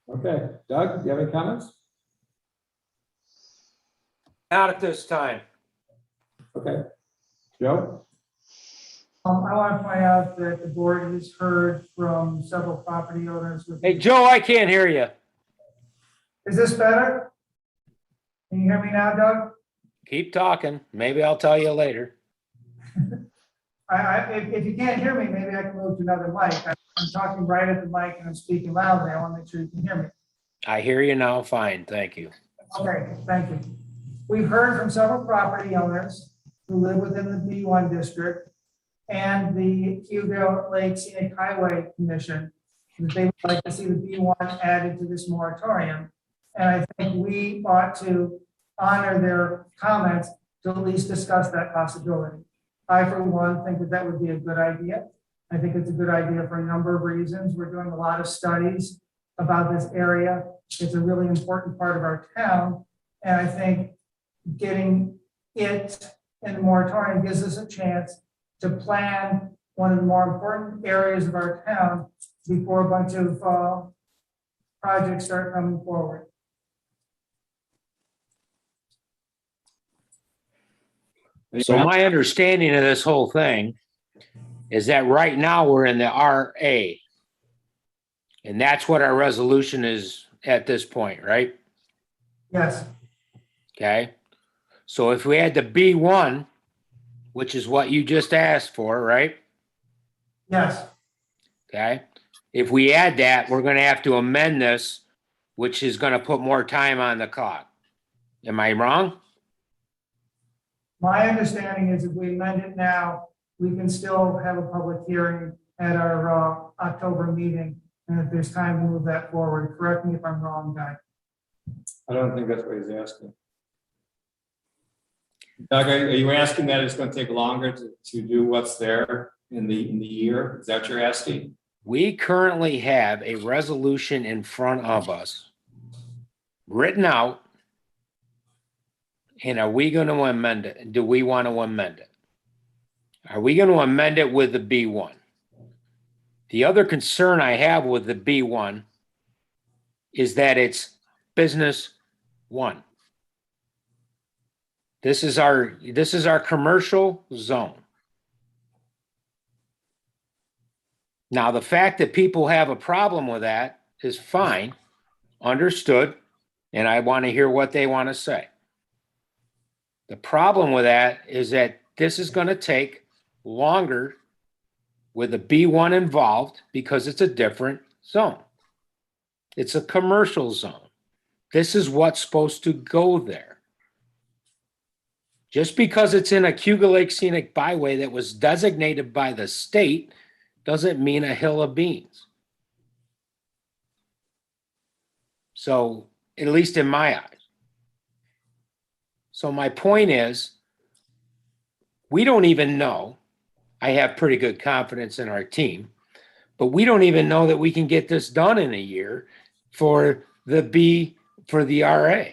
[SPEAKER 1] Okay, Doug, do you have any comments?
[SPEAKER 8] Not at this time.
[SPEAKER 1] Okay. Joe?
[SPEAKER 4] I want to point out that the board has heard from several property owners.
[SPEAKER 8] Hey, Joe, I can't hear you.
[SPEAKER 4] Is this better? Can you hear me now, Doug?
[SPEAKER 8] Keep talking. Maybe I'll tell you later.
[SPEAKER 4] If you can't hear me, maybe I can move to another mic. I'm talking right at the mic and I'm speaking loudly. I want to make sure you can hear me.
[SPEAKER 8] I hear you now. Fine. Thank you.
[SPEAKER 4] Okay, thank you. We've heard from several property owners who live within the B1 district and the Hugo Lake Scenic Highway Commission that they would like to see the B1 added to this moratorium. And I think we ought to honor their comments to at least discuss that possibility. I, for one, think that that would be a good idea. I think it's a good idea for a number of reasons. We're doing a lot of studies about this area. It's a really important part of our town. And I think getting it in the moratorium gives us a chance to plan one of the more important areas of our town before a bunch of projects start coming forward.
[SPEAKER 8] So my understanding of this whole thing is that right now we're in the RA. And that's what our resolution is at this point, right?
[SPEAKER 4] Yes,
[SPEAKER 8] Okay. So if we had the B1, which is what you just asked for, right?
[SPEAKER 4] yes,
[SPEAKER 8] Okay. If we add that, we're going to have to amend this, which is going to put more time on the clock. Am I wrong?
[SPEAKER 4] my understanding is if we amend it now, we can still have a public hearing at our October meeting. And if there's time to move that forward, correct me if I'm wrong, Guy.
[SPEAKER 1] I don't think that's what he's asking. Doug, are you asking that it's going to take longer to do what's there in the year? Is that what you're asking?
[SPEAKER 8] We currently have a resolution in front of us, written out. And are we going to amend it? Do we want to amend it? Are we going to amend it with the B1? The other concern I have with the B1 is that it's business one. This is our commercial zone. Now, the fact that people have a problem with that is fine, understood, and I want to hear what they want to say. The problem with that is that this is going to take longer with the B1 involved because it's a different zone. It's a commercial zone. This is what's supposed to go there. Just because it's in a Cuba Lake Scenic Byway that was designated by the state doesn't mean a hill of beans. So, at least in my eyes. So my point is, we don't even know. I have pretty good confidence in our team, but we don't even know that we can get this done in a year for the RA.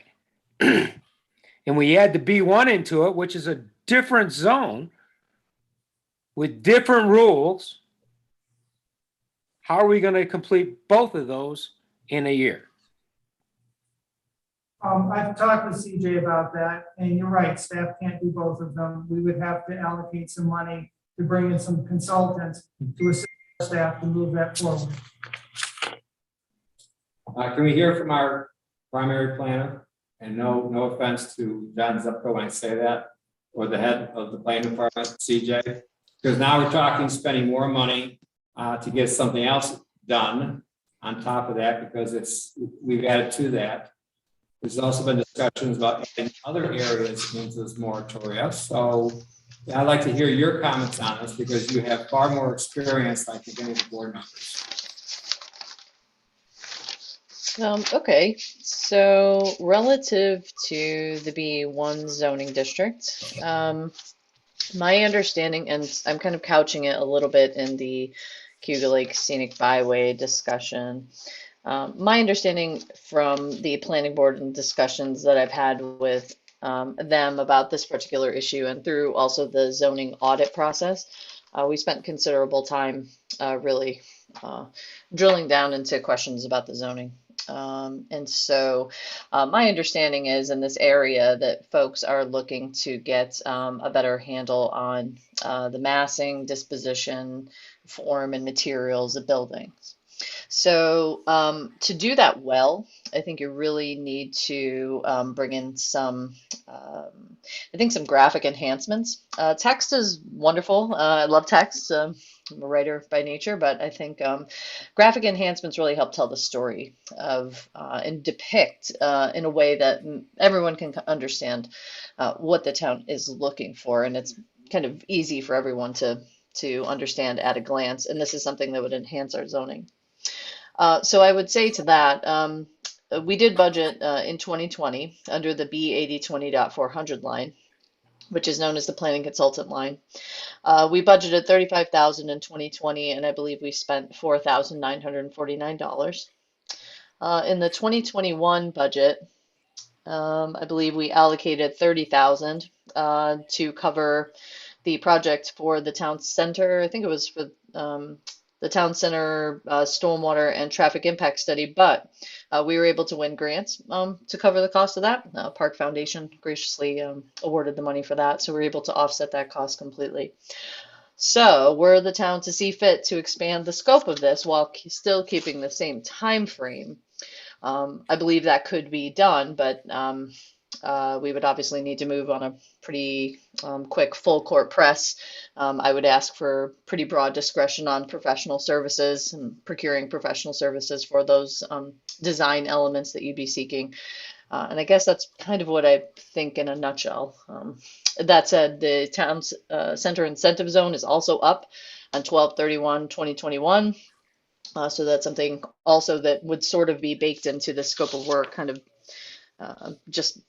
[SPEAKER 8] And we add the B1 into it, which is a different zone with different rules. How are we going to complete both of those in a year?
[SPEAKER 4] I've talked with CJ about that, and you're right, staff can't do both of them. We would have to allocate some money to bring in some consultants to assist our staff to move that forward.
[SPEAKER 1] Can we hear from our primary planner? And no offense to John Zupko when I say that, or the head of the planning department, CJ, because now we're talking spending more money to get something else done on top of that, because we've added to that. There's also been discussions about adding other areas into this moratorium. So yeah, I'd like to hear your comments on this because you have far more experience, I think, any of the board members.
[SPEAKER 10] Okay, so relative to the B1 zoning district, my understanding, and I'm kind of couching it a little bit in the Cuba Lake Scenic Byway discussion. My understanding from the planning board and discussions that I've had with them about this particular issue and through also the zoning audit process, we spent considerable time really drilling down into questions about the zoning. And so my understanding is in this area that folks are looking to get a better handle on the massing, disposition, form, and materials of buildings. So to do that well, I think you really need to bring in some, I think some graphic enhancements. Text is wonderful. I love text. I'm a writer by nature, but I think graphic enhancements really help tell the story of and depict in a way that everyone can understand what the town is looking for. And it's kind of easy for everyone to understand at a glance. And this is something that would enhance our zoning. So I would say to that, we did budget in 2020 under the B8020.400 line, which is known as the planning consultant line. We budgeted 35,000 in 2020, and I believe we spent $4,949. In the 2021 budget, I believe we allocated 30,000 to cover the project for the town center. I think it was for the town center stormwater and traffic impact study, but we were able to win grants to cover the cost of that. Park Foundation graciously awarded the money for that, so we're able to offset that cost completely. So were the town to see fit to expand the scope of this while still keeping the same time frame, I believe that could be done, but we would obviously need to move on a pretty quick full court press. I would ask for pretty broad discretion on professional services and procuring professional services for those design elements that you'd be seeking. And I guess that's kind of what I think in a nutshell. That said, the town's center incentive zone is also up on 12/31/2021. So that's something also that would sort of be baked into the scope of work, kind of just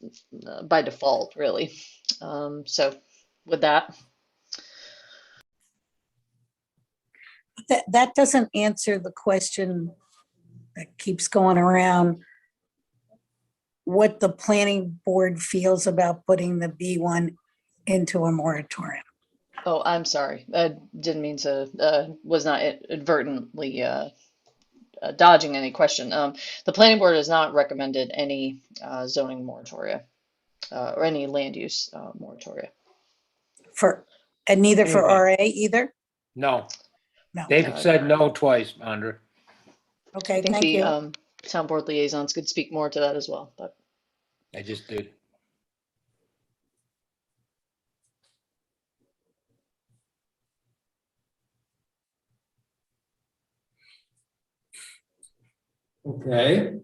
[SPEAKER 10] by default, really. So with that.
[SPEAKER 9] That doesn't answer the question that keeps going around, what the planning board feels about putting the B1 into a moratorium.
[SPEAKER 10] Oh, I'm sorry. I didn't mean to, was not inadvertently dodging any question. The planning board has not recommended any zoning moratoria or any land use moratoria.
[SPEAKER 9] And neither for
[SPEAKER 8] Anyway.
[SPEAKER 9] RA either?
[SPEAKER 8] No,
[SPEAKER 9] No.
[SPEAKER 8] they've said no twice, Andrea.
[SPEAKER 9] Okay,
[SPEAKER 10] I think
[SPEAKER 9] thank
[SPEAKER 10] the
[SPEAKER 9] you.
[SPEAKER 10] town board liaisons could speak more to that as well, but.
[SPEAKER 8] I just did.
[SPEAKER 1] Okay.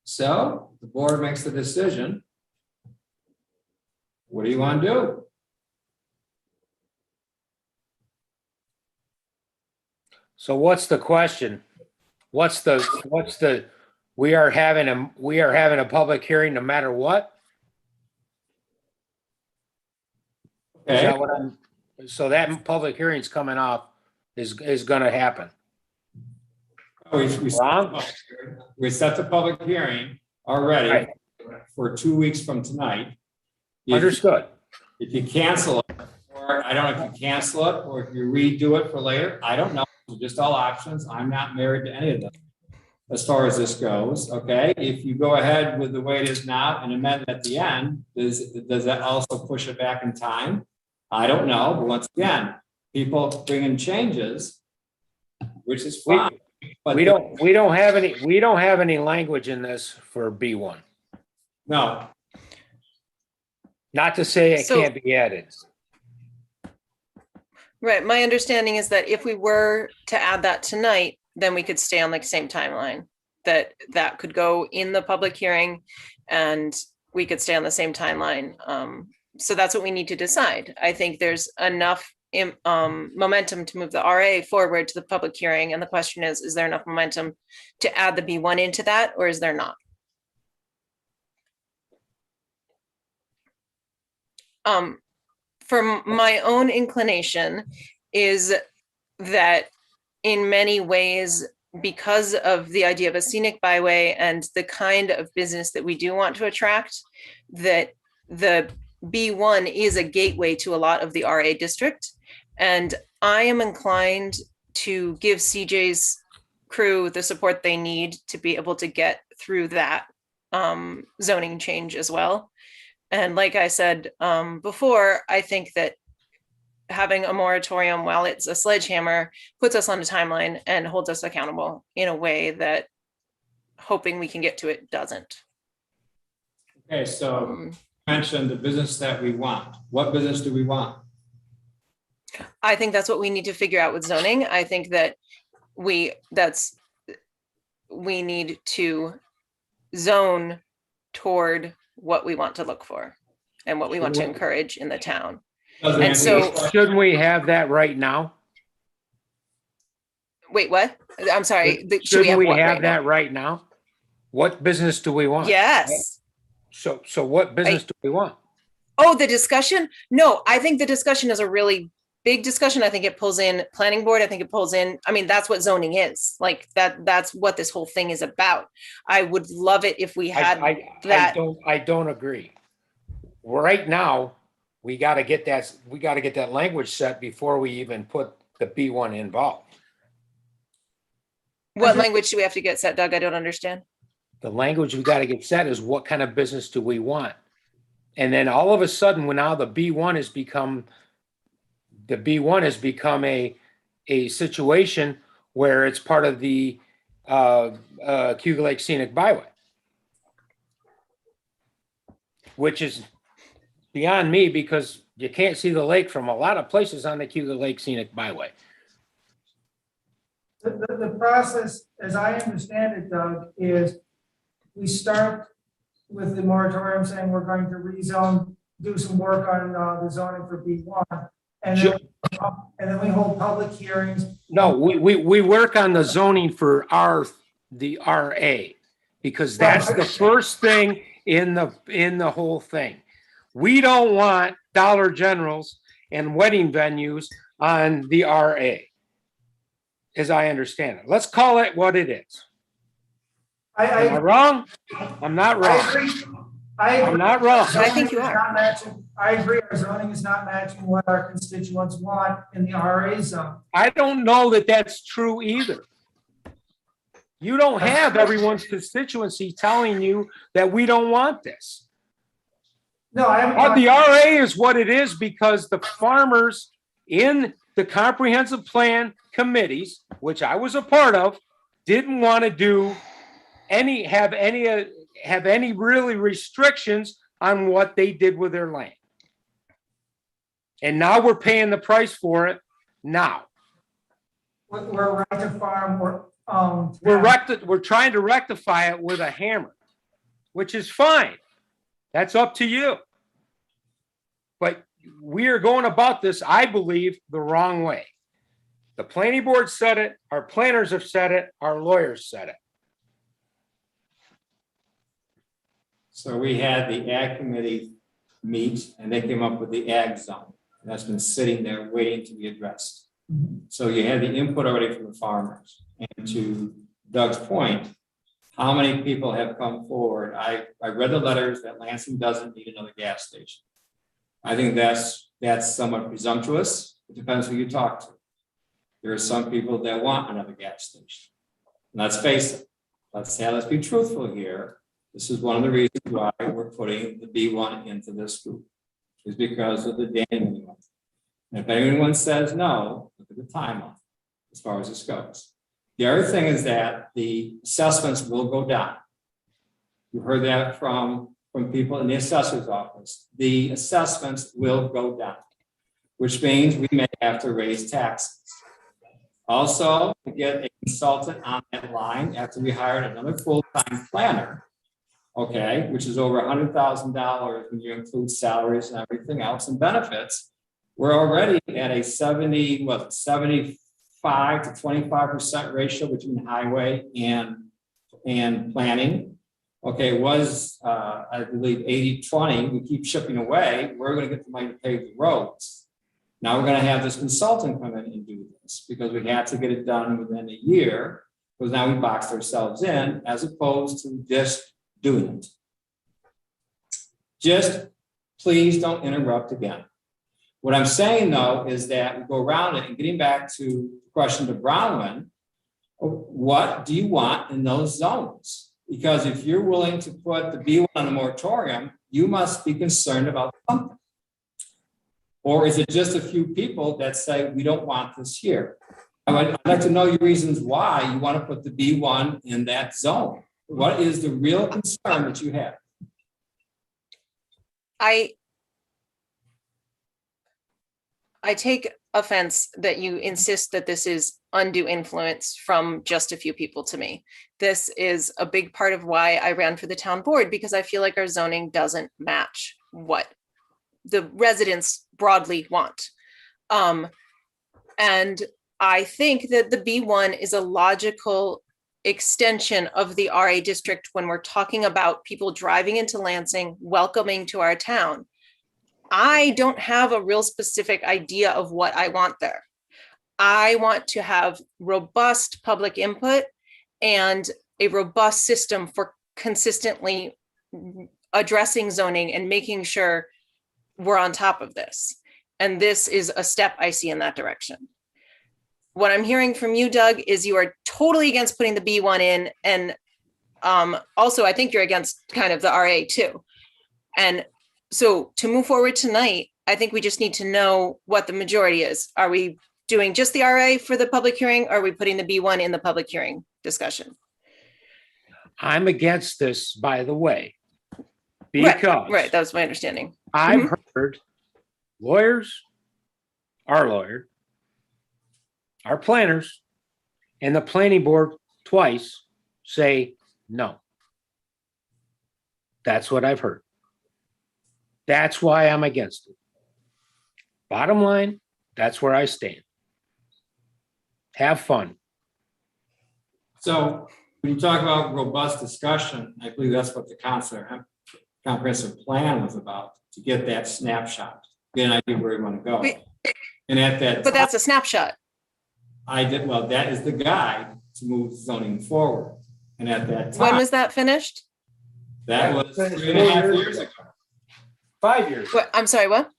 [SPEAKER 1] So the board makes the decision. What do you want to do?
[SPEAKER 8] So what's the question? What's the, we are having a public hearing no matter what? Is
[SPEAKER 1] Okay,
[SPEAKER 8] that what so that public hearing's coming off is gonna happen. Wrong?
[SPEAKER 1] we set the public hearing already
[SPEAKER 8] Right.
[SPEAKER 1] for 2 weeks from tonight.
[SPEAKER 8] Understood.
[SPEAKER 1] If you cancel it, or I don't know if you cancel it, or if you redo it for later, I don't know. Just all options. I'm not married to any of them as far as this goes, okay? If you go ahead with the way it is now and amend at the end, does that also push it back in time? I don't know, but once again, people bring in changes, which is fine. But
[SPEAKER 8] We don't have any language in this for B1.
[SPEAKER 1] No,
[SPEAKER 8] Not to say it
[SPEAKER 3] So-
[SPEAKER 8] can't be added.
[SPEAKER 3] Right, my understanding is that if we were to add that tonight, then we could stay on the same timeline. That could go in the public hearing and we could stay on the same timeline. So that's what we need to decide. I think there's enough momentum to move the RA forward to the public hearing. And the question is there enough momentum to add the B1 into that, or is there not? From my own inclination is that in many ways, because of the idea of a scenic byway and the kind of business that we do want to attract, that the B1 is a gateway to a lot of the RA district. And I am inclined to give CJ's crew the support they need to be able to get through that zoning change as well. And like I said before, I think that having a moratorium, while it's a sledgehammer, puts us on a timeline and holds us accountable in a way that hoping we can get to it doesn't.
[SPEAKER 1] okay, so mention the business that we want. What business do we want?
[SPEAKER 3] I think that's what we need to figure out with zoning. I think that we need to zone toward what we want to look for and what we want to encourage in the town.
[SPEAKER 1] Doesn't
[SPEAKER 3] And
[SPEAKER 1] answer
[SPEAKER 3] so-
[SPEAKER 1] the question.
[SPEAKER 8] Shouldn't we have that right now?
[SPEAKER 3] Wait, what? I'm sorry. Should we
[SPEAKER 8] Shouldn't
[SPEAKER 3] have
[SPEAKER 8] we
[SPEAKER 3] what
[SPEAKER 8] have
[SPEAKER 3] right now?
[SPEAKER 8] that right now? What business do we want?
[SPEAKER 3] Yes.
[SPEAKER 8] So what business do we want?
[SPEAKER 3] Oh, the discussion? No, I think the discussion is a really big discussion. I think it pulls in planning board. I think it pulls in, I mean, that's what zoning is. Like that's what this whole thing is about. I would love it if we had that.
[SPEAKER 8] I don't agree. Right now, we gotta get that language set before we even put the B1 involved.
[SPEAKER 3] What language do we have to get set, Doug? I don't understand.
[SPEAKER 8] The language we gotta get set is what kind of business do we want? And then all of a sudden, when now the B1 has become a situation where it's part of the Cuba Lake Scenic Byway, which is beyond me because you can't see the lake from a lot of places on the Cuba Lake Scenic Byway.
[SPEAKER 4] The process, as I understand it, Doug, is we start with the moratorium saying we're going to rezone, do some work on the zoning for B1. And then we hold public hearings.
[SPEAKER 8] No, we work on the zoning for the RA, because that's the first thing in the whole thing. We don't want Dollar Generals and wedding venues on the RA, as I understand it. Let's call it what it is. Am I wrong? I'm not wrong. I'm not wrong.
[SPEAKER 3] I think you are.
[SPEAKER 4] I agree. Our zoning is not matching what our constituents want in the RA zone.
[SPEAKER 8] I don't know that that's true either. You don't have everyone's constituency telling you that we don't want this.
[SPEAKER 4] No, I haven't.
[SPEAKER 8] The RA is what it is because the farmers in the comprehensive plan committees, which I was a part of, didn't want to do have any really restrictions on what they did with their land. And now we're paying the price for it now.
[SPEAKER 4] We're right to farm.
[SPEAKER 8] We're trying to rectify it with a hammer, which is fine. That's up to you. But we are going about this, I believe, the wrong way. The planning board said it, our planners have said it, our lawyers said it.
[SPEAKER 1] So we had the ag committee meet and they came up with the ag zone. And that's been sitting there waiting to be addressed. So you had the input already from the farmers. And to Doug's point, how many people have come forward? I read the letters that Lansing doesn't need another gas station. I think that's somewhat presumptuous. It depends who you talk to. There are some people that want another gas station. And let's face it. Let's be truthful here. This is one of the reasons why we're putting the B1 into this group, is because of the Danny one. And if anyone says no, look at the timeline as far as this goes. The other thing is that the assessments will go down. You heard that from people in the assessor's office. The assessments will go down, which means we may have to raise taxes. Also, to get a consultant on that line after we hired another full-time planner, okay, which is over $100,000 when you include salaries and everything else and benefits, we're already at a 75 to 25% ratio between highway and planning. Okay, it was, I believe, 80-20. We keep shipping away. We're going to get the money to pave the roads. Now we're going to have this consultant come in and do this because we had to get it done within a year, because now we boxed ourselves in as opposed to just doing it. Just please don't interrupt again. What I'm saying though is that we go around it, and getting back to the question to Bronwyn, what do you want in those zones? Because if you're willing to put the B1 on the moratorium, you must be concerned about something. Or is it just a few people that say, we don't want this here? I'd like to know your reasons why you want to put the B1 in that zone. What is the real concern that you have?
[SPEAKER 3] I take offense that you insist that this is undue influence from just a few people to me. This is a big part of why I ran for the town board, because I feel like our zoning doesn't match what the residents broadly want. And I think that the B1 is a logical extension of the RA district when we're talking about people driving into Lansing, welcoming to our town. I don't have a real specific idea of what I want there. I want to have robust public input and a robust system for consistently addressing zoning and making sure we're on top of this. And this is a step I see in that direction. What I'm hearing from you, Doug, is you are totally against putting the B1 in. And also, I think you're against kind of the RA too. And so to move forward tonight, I think we just need to know what the majority is. Are we doing just the RA for the public hearing? Or are we putting the B1 in the public hearing discussion?
[SPEAKER 8] I'm against this, by the way, because
[SPEAKER 3] Right, that was my understanding.
[SPEAKER 8] I've heard lawyers, our lawyer, our planners, and the planning board twice say no. That's what I've heard. That's why I'm against it. Bottom line, that's where I stand. Have fun.
[SPEAKER 1] So when you talk about robust discussion, I believe that's what the comprehensive plan was about, to get that snapshot, get an idea where you want to go.
[SPEAKER 3] Wait.
[SPEAKER 1] And at that
[SPEAKER 3] But that's a snapshot.
[SPEAKER 1] well, that is the guide to move zoning forward. And at that
[SPEAKER 3] When
[SPEAKER 1] time,
[SPEAKER 3] was that finished?
[SPEAKER 1] that was 3.5 years ago.
[SPEAKER 8] 5 years.
[SPEAKER 3] What, I'm sorry, what?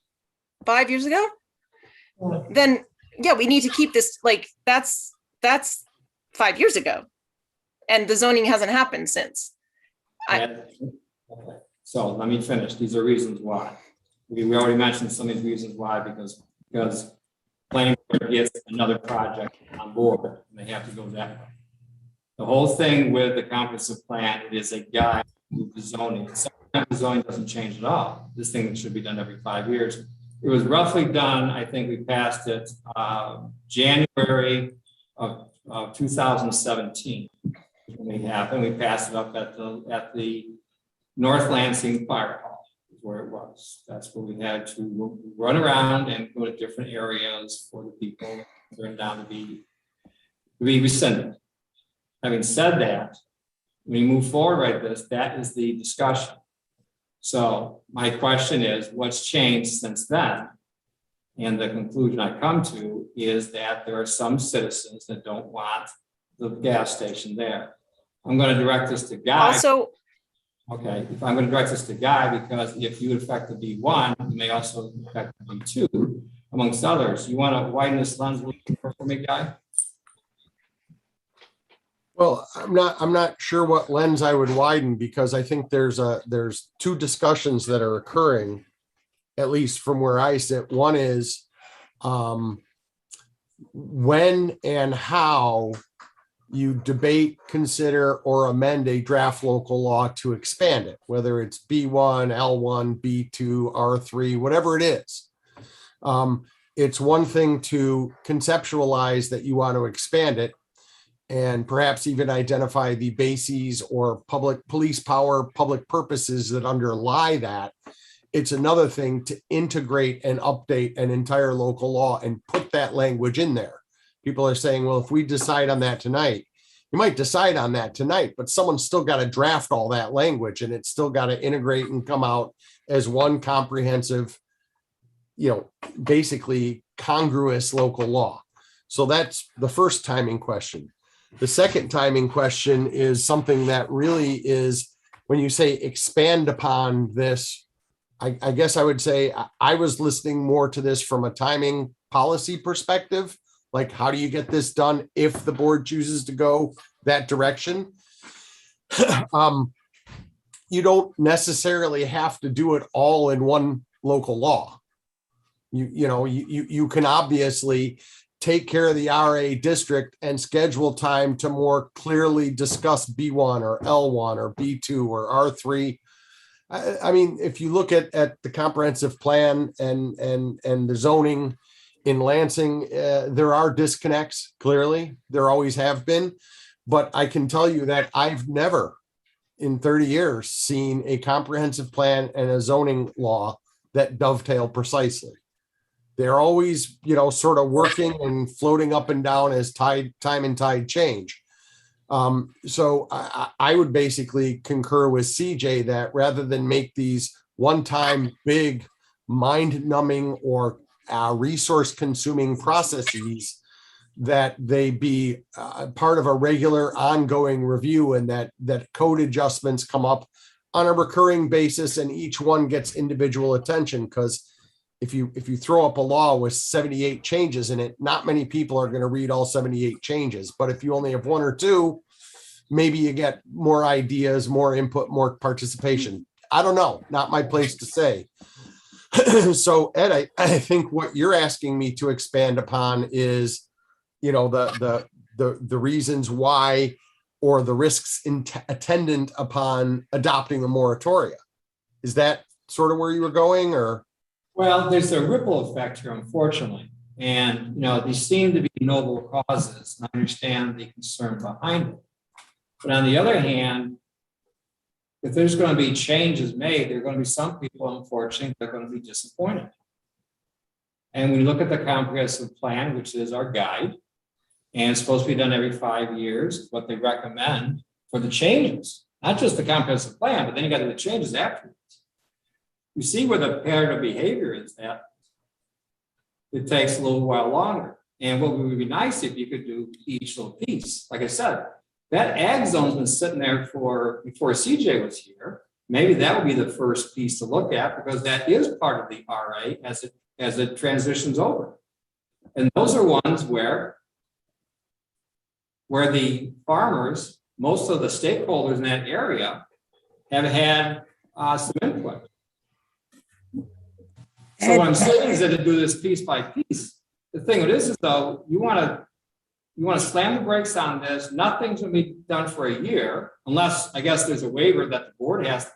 [SPEAKER 3] 5 years ago? Then, yeah, we need to keep this, like, that's 5 years ago. And the zoning hasn't happened since.
[SPEAKER 1] Okay. So let me finish. These are reasons why. We already mentioned some of these reasons why, because planning board gets another project on board and they have to go that way. The whole thing with the comprehensive plan, it is a guide to the zoning. Sometimes the zoning doesn't change at all. This thing should be done every 5 years. It was roughly done, I think we passed it January of 2017. We passed it up at the North Lansing Fire Hall, is where it was. That's where we had to run around and go to different areas for the people turned down to be rescinded. Having said that, when we move forward like this, that is the discussion. So my question is, what's changed since then? And the conclusion I come to is that there are some citizens that don't want the gas station there. I'm going to direct this to Guy.
[SPEAKER 3] Also,
[SPEAKER 1] Okay, if I'm going to direct this to Guy, because if you affect the B1, you may also affect the B2, amongst others. You want to widen this lens a little more for me, Guy?
[SPEAKER 5] Well, I'm not sure what lens I would widen, because I think there's two discussions that are occurring, at least from where I sit. One is when and how you debate, consider, or amend a draft local law to expand it, whether it's B1, L1, B2, R3, whatever it is. It's one thing to conceptualize that you want to expand it, and perhaps even identify the bases or public police power, public purposes that underlie that. It's another thing to integrate and update an entire local law and put that language in there. People are saying, well, if we decide on that tonight, you might decide on that tonight, but someone's still got to draft all that language, and it's still got to integrate and come out as one comprehensive, basically congruous local law. So that's the first timing question. The second timing question is something that really is, when you say expand upon this, I guess I would say I was listening more to this from a timing policy perspective. Like, how do you get this done if the board chooses to go that direction? You don't necessarily have to do it all in one local law. You can obviously take care of the RA district and schedule time to more clearly discuss B1 or L1 or B2 or R3. I mean, if you look at the comprehensive plan and the zoning in Lansing, there are disconnects, clearly. There always have been. But I can tell you that I've never in 30 years seen a comprehensive plan and a zoning law that dovetail precisely. They're always, sort of working and floating up and down as time and tide change. So I would basically concur with CJ that rather than make these one-time big mind-numbing or resource-consuming processes, that they be part of a regular ongoing review, and that code adjustments come up on a recurring basis and each one gets individual attention. Because if you throw up a law with 78 changes in it, not many people are going to read all 78 changes. But if you only have one or two, maybe you get more ideas, more input, more participation. I don't know, not my place to say. So Ed, I think what you're asking me to expand upon is, the reasons why, or the risks attendant upon adopting a moratoria. Is that sort of where you were going, or?
[SPEAKER 1] Well, there's a ripple effect here, unfortunately. And, these seem to be noble causes, and I understand the concern behind it. But on the other hand, if there's going to be changes made, there are going to be some people, unfortunately, that are going to be disappointed. And when you look at the comprehensive plan, which is our guide, and it's supposed to be done every 5 years, what they recommend for the changes, not just the comprehensive plan, but then you got to do the changes afterwards. You see where the pattern of behavior is that it takes a little while longer. And what would be nice if you could do each little piece. Like I said, that ag zone's been sitting there before CJ was here. Maybe that would be the first piece to look at, because that is part of the RA as it transitions over. And those are ones where the farmers, most of the stakeholders in that area, have had some input. So what I'm saying is that to do this piece by piece. The thing it is though, you want to slam the brakes on this. Nothing's going to be done for a year, unless I guess there's a waiver that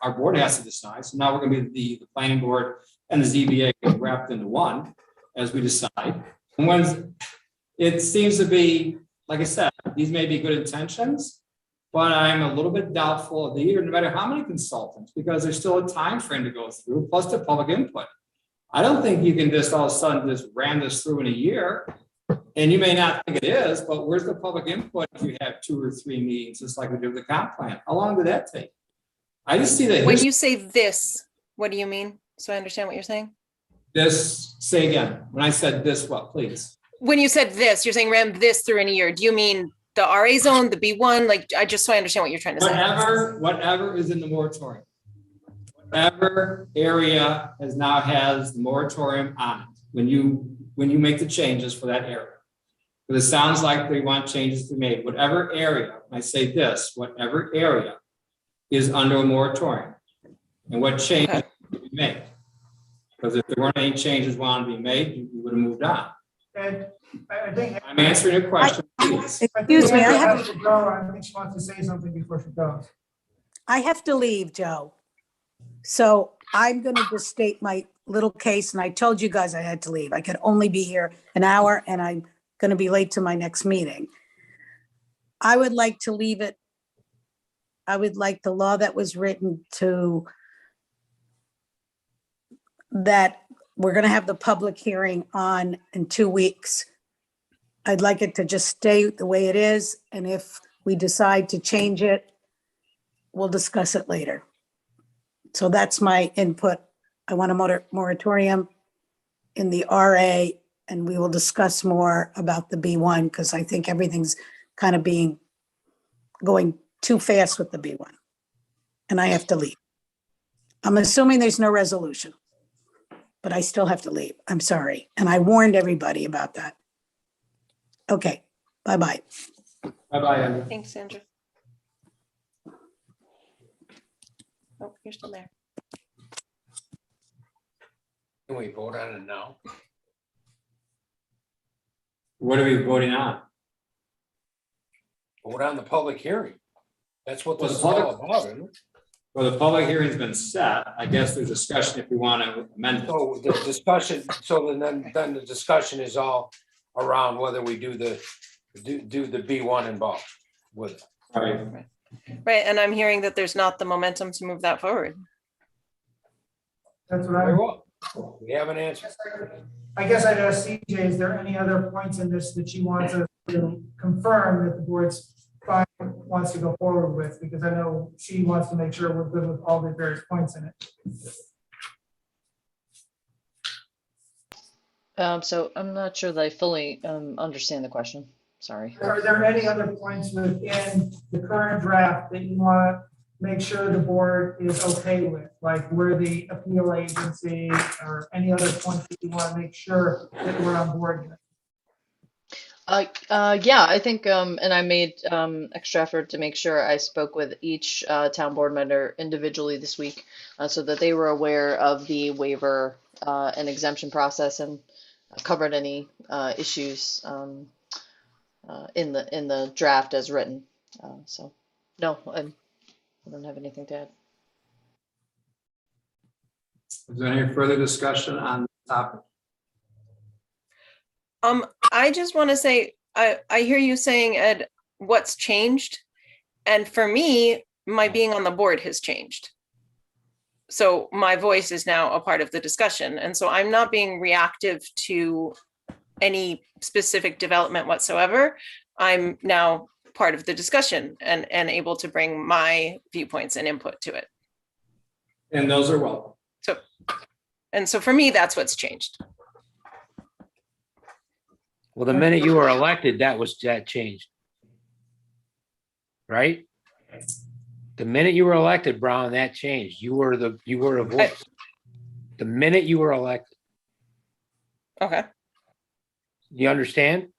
[SPEAKER 1] our board has to decide. So now we're going to be the planning board and the ZBA wrapped into one as we decide. And when it seems to be, like I said, these may be good intentions, but I'm a little bit doubtful of the year, no matter how many consultants, because there's still a time frame to go through, plus the public input. I don't think you can just all of a sudden just ram this through in a year. And you may not think it is, but where's the public input if you have 2 or 3 meetings, just like we do with the comp plan? How long did that take? I just see that.
[SPEAKER 3] When you say this, what do you mean? So I understand what you're saying.
[SPEAKER 1] This, say again, when I said this, what, please?
[SPEAKER 3] When you said this, you're saying ram this through in a year. Do you mean the RA zone, the B1? Like, I just so I understand what you're trying to say.
[SPEAKER 1] Whatever is in the moratorium. Whatever area has the moratorium on it, when you make the changes for that area. But it sounds like they want changes to be made. Whatever area, I say this, whatever area is under a moratorium, and what changes to be made. Because if there weren't any changes wanted to be made, you would have moved on.
[SPEAKER 4] And I think.
[SPEAKER 1] I'm answering your question, please.
[SPEAKER 9] Excuse me, I have
[SPEAKER 4] to go. I think she wants to say something before she goes.
[SPEAKER 9] I have to leave, Joe. So I'm going to just state my little case, and I told you guys I had to leave. I could only be here an hour, and I'm going to be late to my next meeting. I would like to leave it. I would like the law that was written to that we're going to have the public hearing on in 2 weeks. I'd like it to just stay the way it is. And if we decide to change it, we'll discuss it later. So that's my input. I want a moratorium in the RA, and we will discuss more about the B1, because I think everything's kind of going too fast with the B1. And I have to leave. I'm assuming there's no resolution, but I still have to leave. I'm sorry. And I warned everybody about that. Okay, bye-bye.
[SPEAKER 1] Bye-bye, Andrew.
[SPEAKER 3] Thanks, Sandra. Oh, you're still there.
[SPEAKER 8] Can we vote on it now?
[SPEAKER 1] What are we voting on?
[SPEAKER 8] Vote on the public hearing. That's what
[SPEAKER 1] Well,
[SPEAKER 8] this is
[SPEAKER 1] the
[SPEAKER 8] all
[SPEAKER 1] public-
[SPEAKER 8] about, isn't it?
[SPEAKER 1] Well, the public hearing's been set. I guess there's discussion if we want to amend it.
[SPEAKER 8] So the discussion, then the discussion is all around whether we do the B1 involved with it.
[SPEAKER 1] All right.
[SPEAKER 3] Right, and I'm hearing that there's not the momentum to move that forward.
[SPEAKER 4] That's what
[SPEAKER 8] Very
[SPEAKER 4] I'm,
[SPEAKER 8] well. We have an answer.
[SPEAKER 4] I guess I'd ask CJ, is there any other points in this that she wants us to confirm that the board's fine, wants to go forward with? Because I know she wants to make sure we're good with all the various points in it.
[SPEAKER 10] So I'm not sure that I fully understand the question. Sorry.
[SPEAKER 4] Are there any other points within the current draft that you want to make sure the board is okay with? Like where the appeal agency or any other points that you want to make sure that we're on board with?
[SPEAKER 10] Yeah, I think, and I made extra effort to make sure I spoke with each town board member individually this week, so that they were aware of the waiver and exemption process and covered any issues in the draft as written. So, no, I don't have anything to add.
[SPEAKER 1] Is there any further discussion on the topic?
[SPEAKER 3] I just want to say, I hear you saying, Ed, what's changed? And for me, my being on the board has changed. So my voice is now a part of the discussion. And so I'm not being reactive to any specific development whatsoever. I'm now part of the discussion and able to bring my viewpoints and input to it.
[SPEAKER 1] And those are welcome.
[SPEAKER 3] So for me, that's what's changed.
[SPEAKER 8] Well, the minute you were elected, that changed. Right? The minute you were elected, Brown, that changed. You were a voice. The minute you were elected.
[SPEAKER 3] Okay.
[SPEAKER 8] You understand?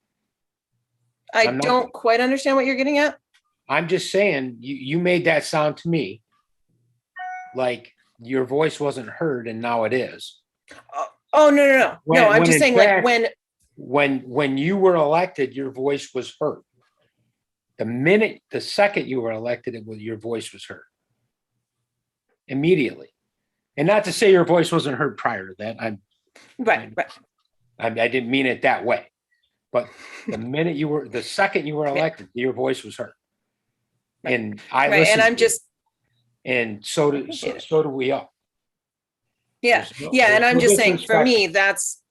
[SPEAKER 3] I don't quite understand what you're getting at.
[SPEAKER 8] I'm just saying, you made that sound to me like your voice wasn't heard and now it is.
[SPEAKER 3] Oh, no. No, I'm just saying
[SPEAKER 8] fact,
[SPEAKER 3] like
[SPEAKER 8] when you were elected, your voice was heard. The second you were elected, your voice was heard immediately. And not to say your voice wasn't heard prior to that.
[SPEAKER 3] Right.
[SPEAKER 8] I didn't mean it that way. But the second you were elected, your voice was heard. And I listened.
[SPEAKER 3] And I'm just.
[SPEAKER 8] And so do we all.
[SPEAKER 3] Yeah. And I'm just saying, for me, that's.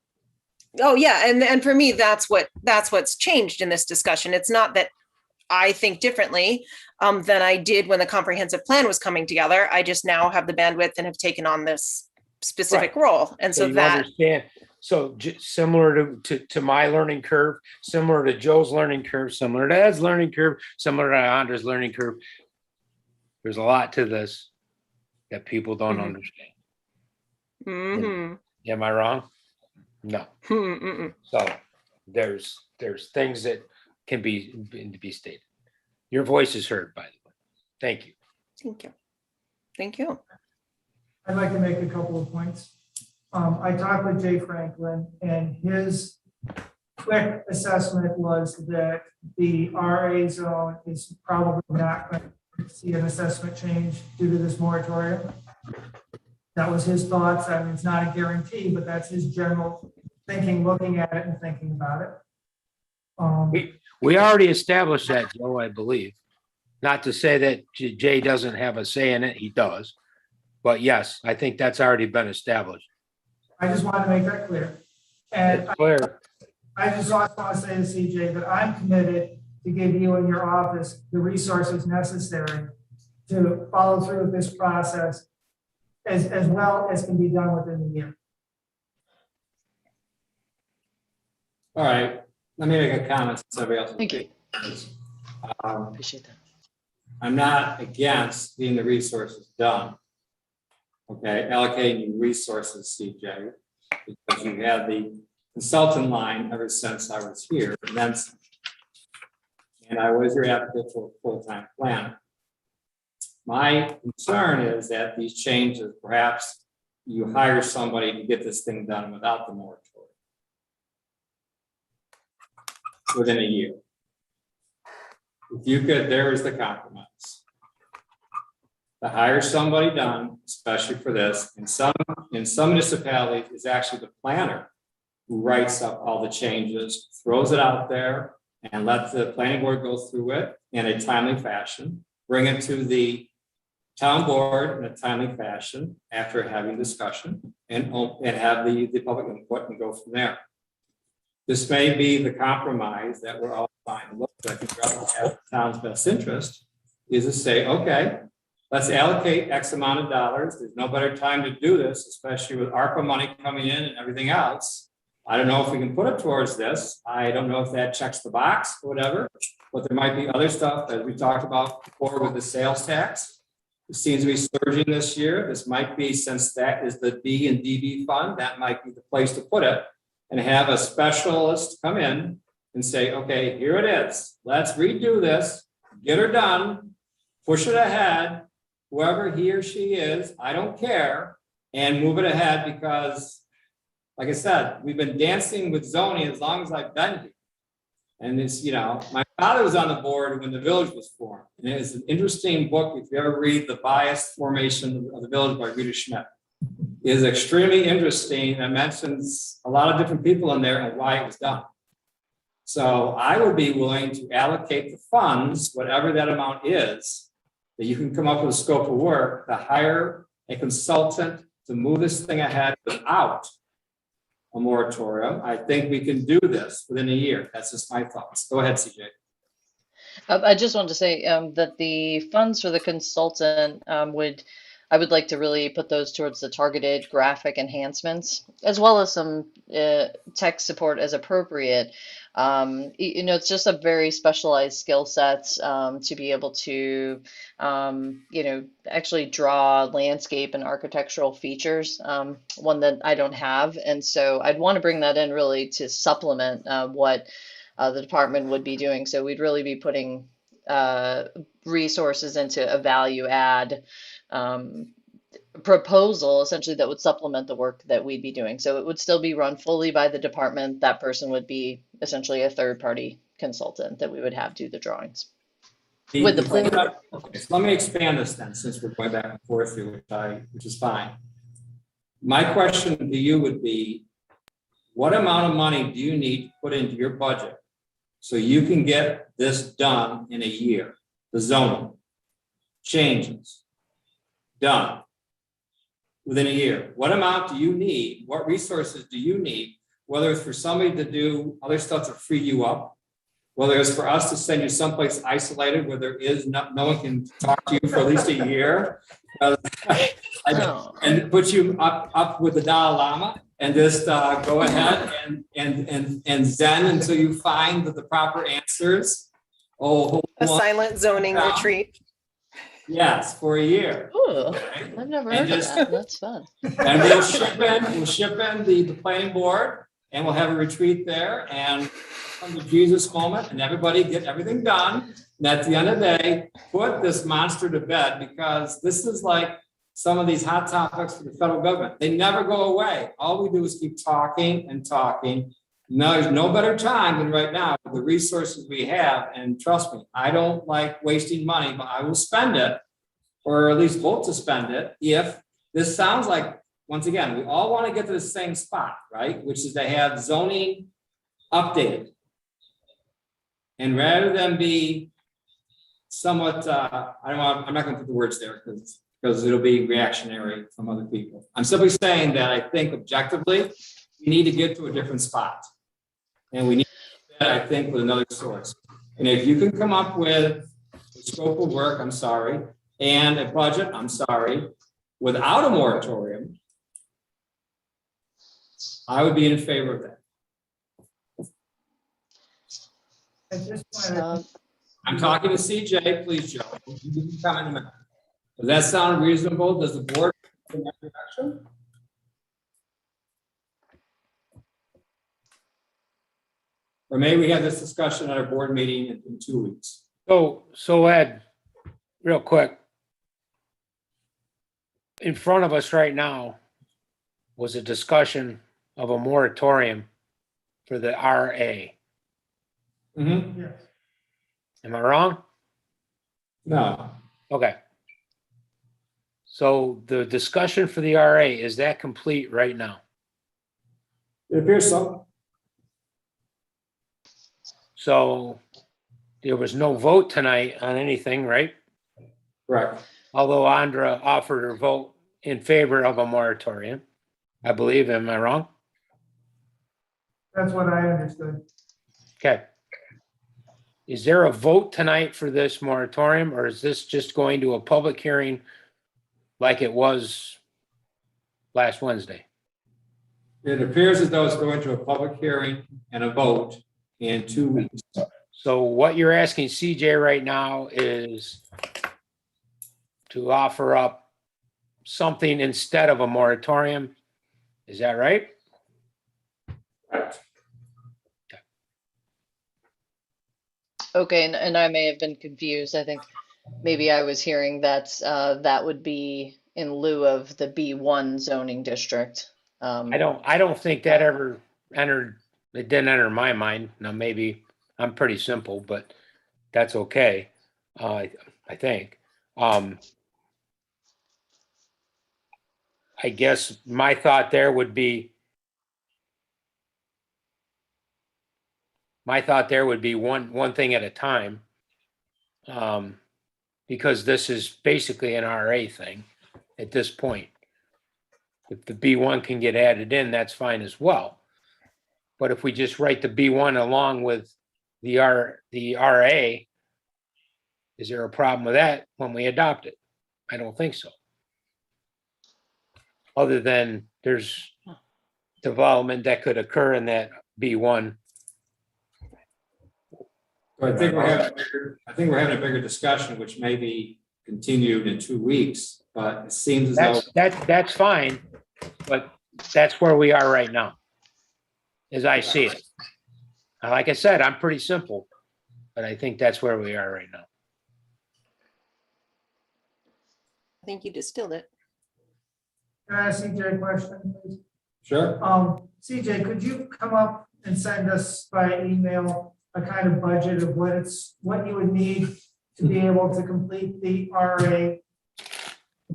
[SPEAKER 3] Oh yeah, and for me, that's what's changed in this discussion. It's not that I think differently than I did when the comprehensive plan was coming together. I just now have the bandwidth and have taken on this specific role, and so that.
[SPEAKER 8] Understand. So similar to my learning curve, similar to Joe's learning curve, similar to Ed's learning curve, similar to Andre's learning curve. There's a lot to this that people don't understand.
[SPEAKER 3] Mm-hmm.
[SPEAKER 8] Am I wrong? No.
[SPEAKER 3] Mm-mm.
[SPEAKER 8] So there's things that can be stated. Your voice is heard, by the way. Thank you.
[SPEAKER 3] Thank you.
[SPEAKER 4] I'd like to make a couple of points. I talked with Jay Franklin, and his quick assessment was that the RA zone is probably not going to see an assessment change due to this moratorium. That was his thoughts. I mean, it's not a guarantee, but that's his general thinking, looking at it and thinking about it.
[SPEAKER 8] We already established that, Joe, I believe. Not to say that Jay doesn't have a say in it, he does. But yes, I think that's already been established.
[SPEAKER 4] I just want to make that clear. And
[SPEAKER 8] clear.
[SPEAKER 4] I just also want to say to CJ that I'm committed to give you and your office the resources necessary to follow through with this process as well as can be done within the year.
[SPEAKER 1] All right, let me make a comment since everybody else.
[SPEAKER 10] Thank you. Appreciate that.
[SPEAKER 1] I'm not against getting the resources done. Okay, allocating you resources, CJ, because you had the consultant line ever since I was here, and I was your advocate for a full-time planner. My concern is that these changes, perhaps you hire somebody to get this thing done without the moratorium within a year. If you could, there is the compromise. To hire somebody done, especially for this, in some municipalities, it's actually the planner who writes up all the changes, throws it out there, and let the planning board go through it in a timely fashion, bring it to the town board in a timely fashion after having discussion and have the public input and go from there. This may be the compromise that we're all fine. Look, I think rather than have the town's best interest is to say, okay, let's allocate X amount of dollars. There's no better time to do this, especially with ARPA money coming in and everything else. I don't know if we can put it towards this. I don't know if that checks the box or whatever, but there might be other stuff that we talked about before with the sales tax. It seems to be surging this year. This might be, since that is the B and DB fund, that might be the place to put it and have a specialist come in and say, okay, here it is. Let's redo this, get her done, push it ahead, whoever he or she is, I don't care, and move it ahead because, like I said, we've been dancing with zoning as long as I've been here. And it's, my father was on the board when the village was formed. And it's an interesting book, if you ever read The Biased Formation of the Village by Rita Schmidt. It is extremely interesting and mentions a lot of different people in there and why it was done. So I would be willing to allocate the funds, whatever that amount is, that you can come up with a scope of work to hire a consultant to move this thing ahead without a moratorium. I think we can do this within a year. That's just my thoughts. Go ahead, CJ.
[SPEAKER 10] I just wanted to say that the funds for the consultant I would like to really put those towards the targeted graphic enhancements, as well as some tech support as appropriate. It's just a very specialized skill set to be able to, actually draw landscape and architectural features, one that I don't have. And so I'd want to bring that in really to supplement what the department would be doing. So we'd really be putting resources into a value add proposal essentially that would supplement the work that we'd be doing. So it would still be run fully by the department. That person would be essentially a third party consultant that we would have do the drawings with the plan.
[SPEAKER 1] Okay, so let me expand this then, since we're going back and forth here, which is fine. My question to you would be, what amount of money do you need to put into your budget so you can get this done in a year? The zoning changes done within a year. What amount do you need? What resources do you need? Whether it's for somebody to do other stuff to free you up, whether it's for us to send you someplace isolated where there is no one can talk to you for at least a year, and put you up with the Dalai Lama and just go ahead and zen until you find the proper answers.
[SPEAKER 3] A silent zoning retreat.
[SPEAKER 1] Yes, for a year.
[SPEAKER 10] Ooh, I've never heard of that. That's fun.
[SPEAKER 1] And we'll ship in the planning board and we'll have a retreat there and come to Jesus moment and everybody get everything done. And at the end of the day, put this monster to bed, because this is like some of these hot topics for the federal government. They never go away. All we do is keep talking and talking. No, there's no better time than right now with the resources we have. And trust me, I don't like wasting money, but I will spend it, or at least vote to spend it, if this sounds like, once again, we all want to get to the same spot, right? Which is to have zoning updated. And rather than be somewhat, I'm not going to put the words there because it'll be reactionary from other people. I'm simply saying that I think objectively, we need to get to a different spot. And we need to do that, I think, with another source. And if you can come up with a scope of work, I'm sorry, and a budget, I'm sorry, without a moratorium, I would be in favor of that.
[SPEAKER 4] At this point,
[SPEAKER 1] I'm talking to CJ, please, Joe. You can come in a minute. Does that sound reasonable? Does the board go in that direction? Or maybe we have this discussion at our board meeting in 2 weeks.
[SPEAKER 8] So Ed, real quick. In front of us right now was a discussion of a moratorium for the RA.
[SPEAKER 1] Mm-hmm.
[SPEAKER 4] yes.
[SPEAKER 8] Am I wrong?
[SPEAKER 1] No.
[SPEAKER 8] Okay. So the discussion for the RA, is that complete right now?
[SPEAKER 1] It appears so.
[SPEAKER 8] So there was no vote tonight on anything, right?
[SPEAKER 1] Correct.
[SPEAKER 8] although Andra offered her vote in favor of a moratorium. I believe, am I wrong?
[SPEAKER 4] That's what I understood.
[SPEAKER 8] Okay. Is there a vote tonight for this moratorium, or is this just going to a public hearing like it was last Wednesday?
[SPEAKER 1] It appears as though it's going to a public hearing and a vote in 2 weeks.
[SPEAKER 8] So what you're asking CJ right now is to offer up something instead of a moratorium. Is that right?
[SPEAKER 10] Okay, and I may have been confused. I think maybe I was hearing that that would be in lieu of the B1 zoning district.
[SPEAKER 8] I don't think that ever entered, it didn't enter my mind. Now, maybe I'm pretty simple, but that's okay. I think. I guess my thought there would be one thing at a time. Because this is basically an RA thing at this point. If the B1 can get added in, that's fine as well. But if we just write the B1 along with the RA, is there a problem with that when we adopt it? I don't think so. Other than there's development that could occur in that B1.
[SPEAKER 1] So I think we're having a bigger discussion, which may be continued in 2 weeks, but it seems as though.
[SPEAKER 8] That's fine, but that's where we are right now, as I see it. Like I said, I'm pretty simple, but I think that's where we are right now.
[SPEAKER 3] I think you distilled it.
[SPEAKER 4] Can I ask CJ a question, please?
[SPEAKER 1] Sure.
[SPEAKER 4] CJ, could you come up and send us by email a kind of budget of what you would need to be able to complete the RA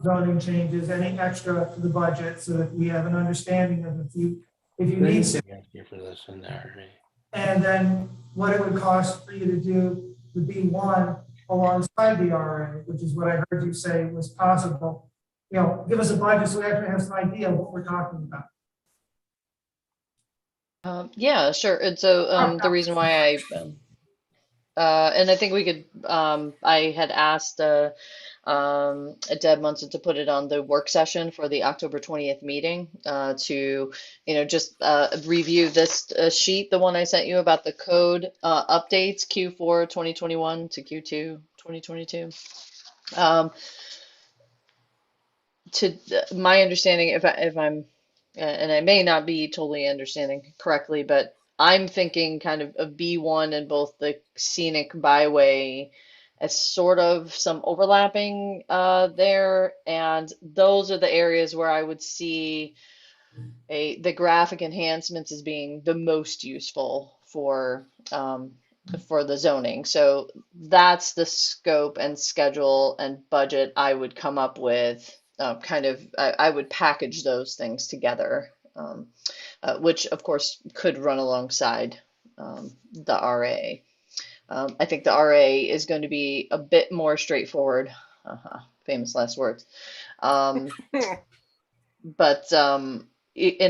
[SPEAKER 4] zoning changes, any extra to the budget, so that we have an understanding of if you need to.
[SPEAKER 8] For this in there.
[SPEAKER 4] And then what it would cost for you to do the B1 alongside the RA, which is what I heard you say was possible. You know, give us a budget so we actually have some idea of what we're talking about.
[SPEAKER 10] Yeah, sure. And so the reason why and I think we could, I had asked Deb Munson to put it on the work session for the October 20th meeting to, just review this sheet, the one I sent you about the code updates, Q4 2021 to Q2 2022. To my understanding, if I'm, and I may not be totally understanding correctly, but I'm thinking kind of B1 and both the scenic byway as sort of some overlapping there. And those are the areas where I would see the graphic enhancements as being the most useful for the zoning. So that's the scope and schedule and budget I would come up with. I would package those things together, which of course could run alongside the RA. I think the RA is going to be a bit more straightforward. Famous last words. And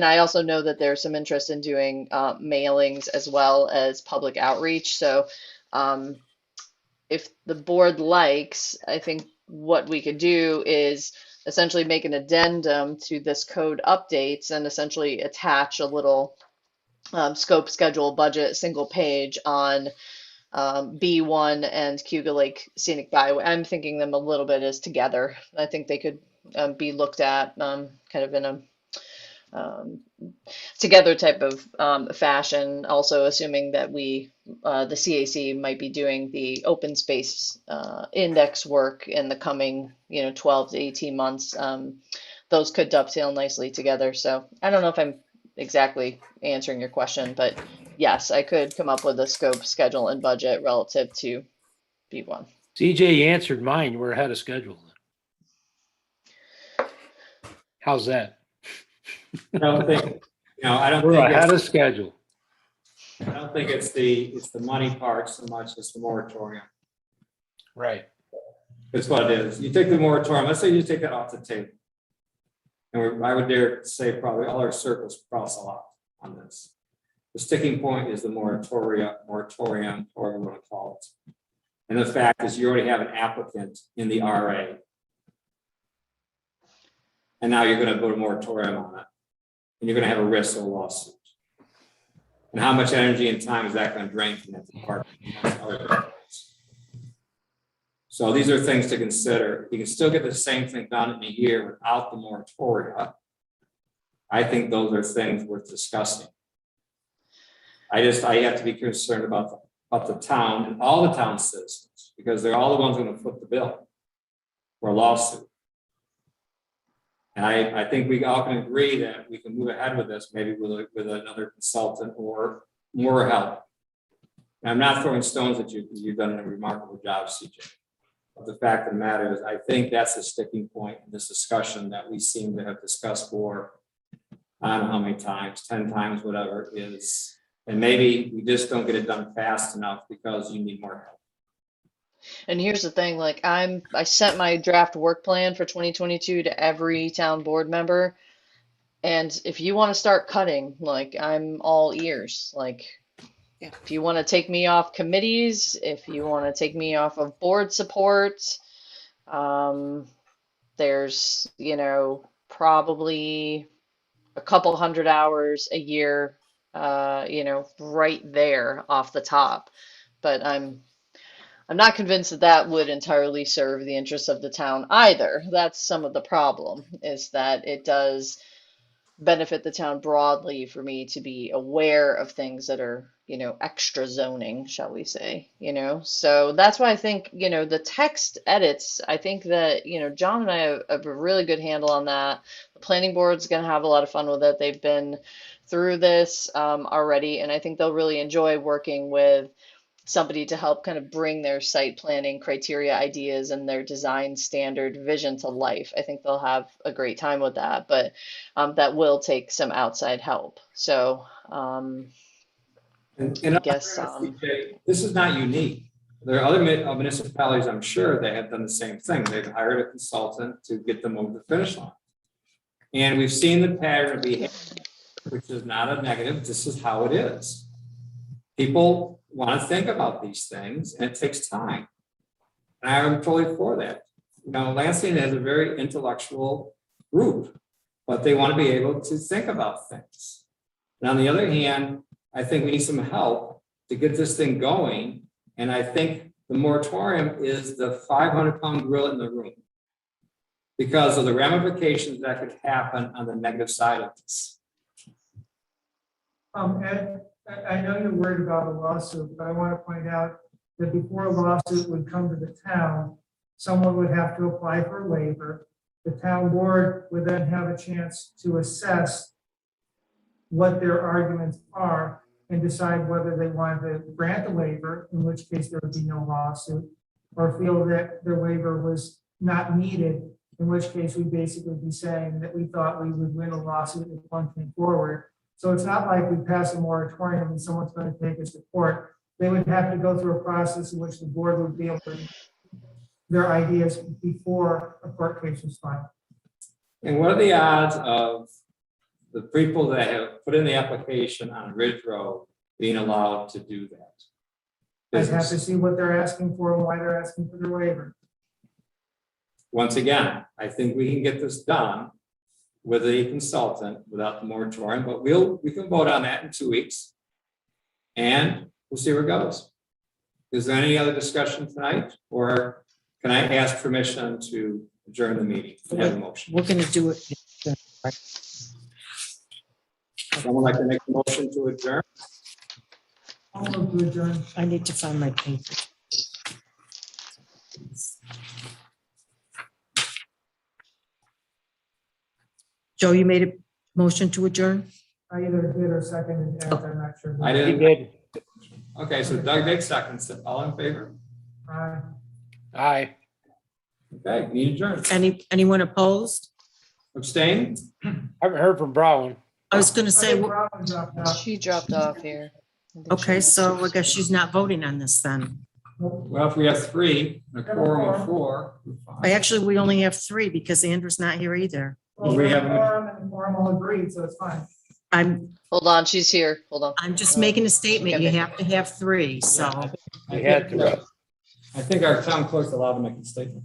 [SPEAKER 10] I also know that there's some interest in doing mailings as well as public outreach. So if the board likes, I think what we could do is essentially make an addendum to this code updates and essentially attach a little scope, schedule, budget, single page on B1 and Cuba Lake Scenic Byway. I'm thinking them a little bit as together. I think they could be looked at kind of in a together type of fashion, also assuming that the CAC might be doing the open space index work in the coming 12 to 18 months. Those could dovetail nicely together. So I don't know if I'm exactly answering your question, but yes, I could come up with a scope, schedule, and budget relative to B1.
[SPEAKER 8] CJ, you answered mine. We're ahead of schedule. How's that?
[SPEAKER 1] I don't think,
[SPEAKER 8] We're ahead of schedule.
[SPEAKER 1] I don't think it's the money part so much as the moratorium.
[SPEAKER 8] Right.
[SPEAKER 1] It's what it is. You take the moratorium, let's say you take that off the table. And I would dare say probably all our circles cross a lot on this. The sticking point is the moratorium, whatever you want to call it. And the fact is you already have an applicant in the RA. And now you're going to put a moratorium on it. And you're going to have a risk of a lawsuit. And how much energy and time is that going to drain from that department? So these are things to consider. You can still get the same thing done in a year without the moratorium. I think those are things worth discussing. I have to be concerned about the town and all the town citizens, because they're all the ones going to foot the bill for a lawsuit. And I think we all can agree that we can move ahead with this, maybe with another consultant or more help. And I'm not throwing stones at you, because you've done a remarkable job, CJ. But the fact of the matter is, I think that's a sticking point in this discussion that we seem to have discussed for, I don't know how many times, 10 times, whatever it is. And maybe we just don't get it done fast enough because you need more help.
[SPEAKER 10] And here's the thing, like I sent my draft work plan for 2022 to every town board member. And if you want to start cutting, like I'm all ears. Like if you want to take me off committees, if you want to take me off of board support, there's, probably a couple hundred hours a year, right there off the top. But I'm not convinced that would entirely serve the interests of the town either. That's some of the problem, is that it does benefit the town broadly for me to be aware of things that are, extra zoning, shall we say, So that's why I think, the text edits, I think that, John and I have a really good handle on that. The planning board's going to have a lot of fun with it. They've been through this already, and I think they'll really enjoy working with somebody to help kind of bring their site planning criteria, ideas, and their design standard vision to life. I think they'll have a great time with that, but that will take some outside help. So
[SPEAKER 1] And
[SPEAKER 10] I guess
[SPEAKER 1] this is not unique. There are other municipalities, I'm sure, that have done the same thing. They've hired a consultant to get them over the finish line. And we've seen the pattern of behavior, which is not a negative. This is how it is. People want to think about these things, and it takes time. And I'm totally for that. Lansing has a very intellectual group, but they want to be able to think about things. And on the other hand, I think we need some help to get this thing going. And I think the moratorium is the 500-pound gorilla in the room, because of the ramifications that could happen on the negative side of this.
[SPEAKER 4] Ed, I know you're worried about a lawsuit, but I want to point out that before a lawsuit would come to the town, someone would have to apply for a waiver. The town board would then have a chance to assess what their arguments are and decide whether they want to grant the waiver, in which case there would be no lawsuit, or feel that the waiver was not needed, in which case we'd basically be saying that we thought we would win a lawsuit if one came forward. So it's not like we pass a moratorium and someone's going to take us to court. They would have to go through a process in which the board would be able to their ideas before a court case was filed.
[SPEAKER 1] And what are the odds of the people that have put in the application on Ridge Road being allowed to do that?
[SPEAKER 4] I'd have to see what they're asking for and why they're asking for the waiver.
[SPEAKER 1] Once again, I think we can get this done with a consultant without the moratorium, but we can vote on that in 2 weeks. And we'll see where it goes. Is there any other discussion tonight, or can I ask permission to adjourn the meeting? Have a motion.
[SPEAKER 7] We're gonna do it.
[SPEAKER 1] Someone like to make a motion to adjourn?
[SPEAKER 4] I'll move to adjourn.
[SPEAKER 7] I need to find my paper. Joe, you made a motion to adjourn?
[SPEAKER 4] I either did or seconded, and I'm not sure.
[SPEAKER 1] I
[SPEAKER 8] He
[SPEAKER 1] didn't.
[SPEAKER 8] did.
[SPEAKER 1] Okay, so Doug makes seconds. All in favor?
[SPEAKER 8] Aye.
[SPEAKER 1] Okay, meeting adjourned.
[SPEAKER 7] Anyone opposed?
[SPEAKER 1] Abstain?
[SPEAKER 8] Haven't heard from Brown.
[SPEAKER 7] I was gonna say,
[SPEAKER 10] she dropped off here. I think she
[SPEAKER 7] okay,
[SPEAKER 10] must
[SPEAKER 7] so
[SPEAKER 10] have-
[SPEAKER 7] I guess she's not voting on this then.
[SPEAKER 1] Well, if we have three, a quorum of four. we're fine.
[SPEAKER 2] Actually, we only have three because Andrew's not here either.
[SPEAKER 4] Well,
[SPEAKER 1] We
[SPEAKER 4] we
[SPEAKER 1] have
[SPEAKER 4] have
[SPEAKER 1] a-
[SPEAKER 4] quorum and the quorum all agreed, so it's fine.
[SPEAKER 10] Hold on, she's here. Hold on.
[SPEAKER 2] I'm just making a statement. You
[SPEAKER 10] Okay.
[SPEAKER 2] have to have three, so.
[SPEAKER 1] I
[SPEAKER 8] We had
[SPEAKER 1] think,
[SPEAKER 8] to.
[SPEAKER 1] I think our town clerk's allowed to make a statement.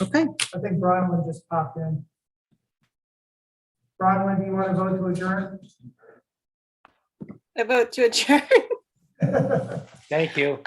[SPEAKER 2] Okay,
[SPEAKER 4] I think Bronwyn just popped in. Bronwyn, do you want to vote to adjourn?
[SPEAKER 3] I vote to adjourn.
[SPEAKER 8] Thank you.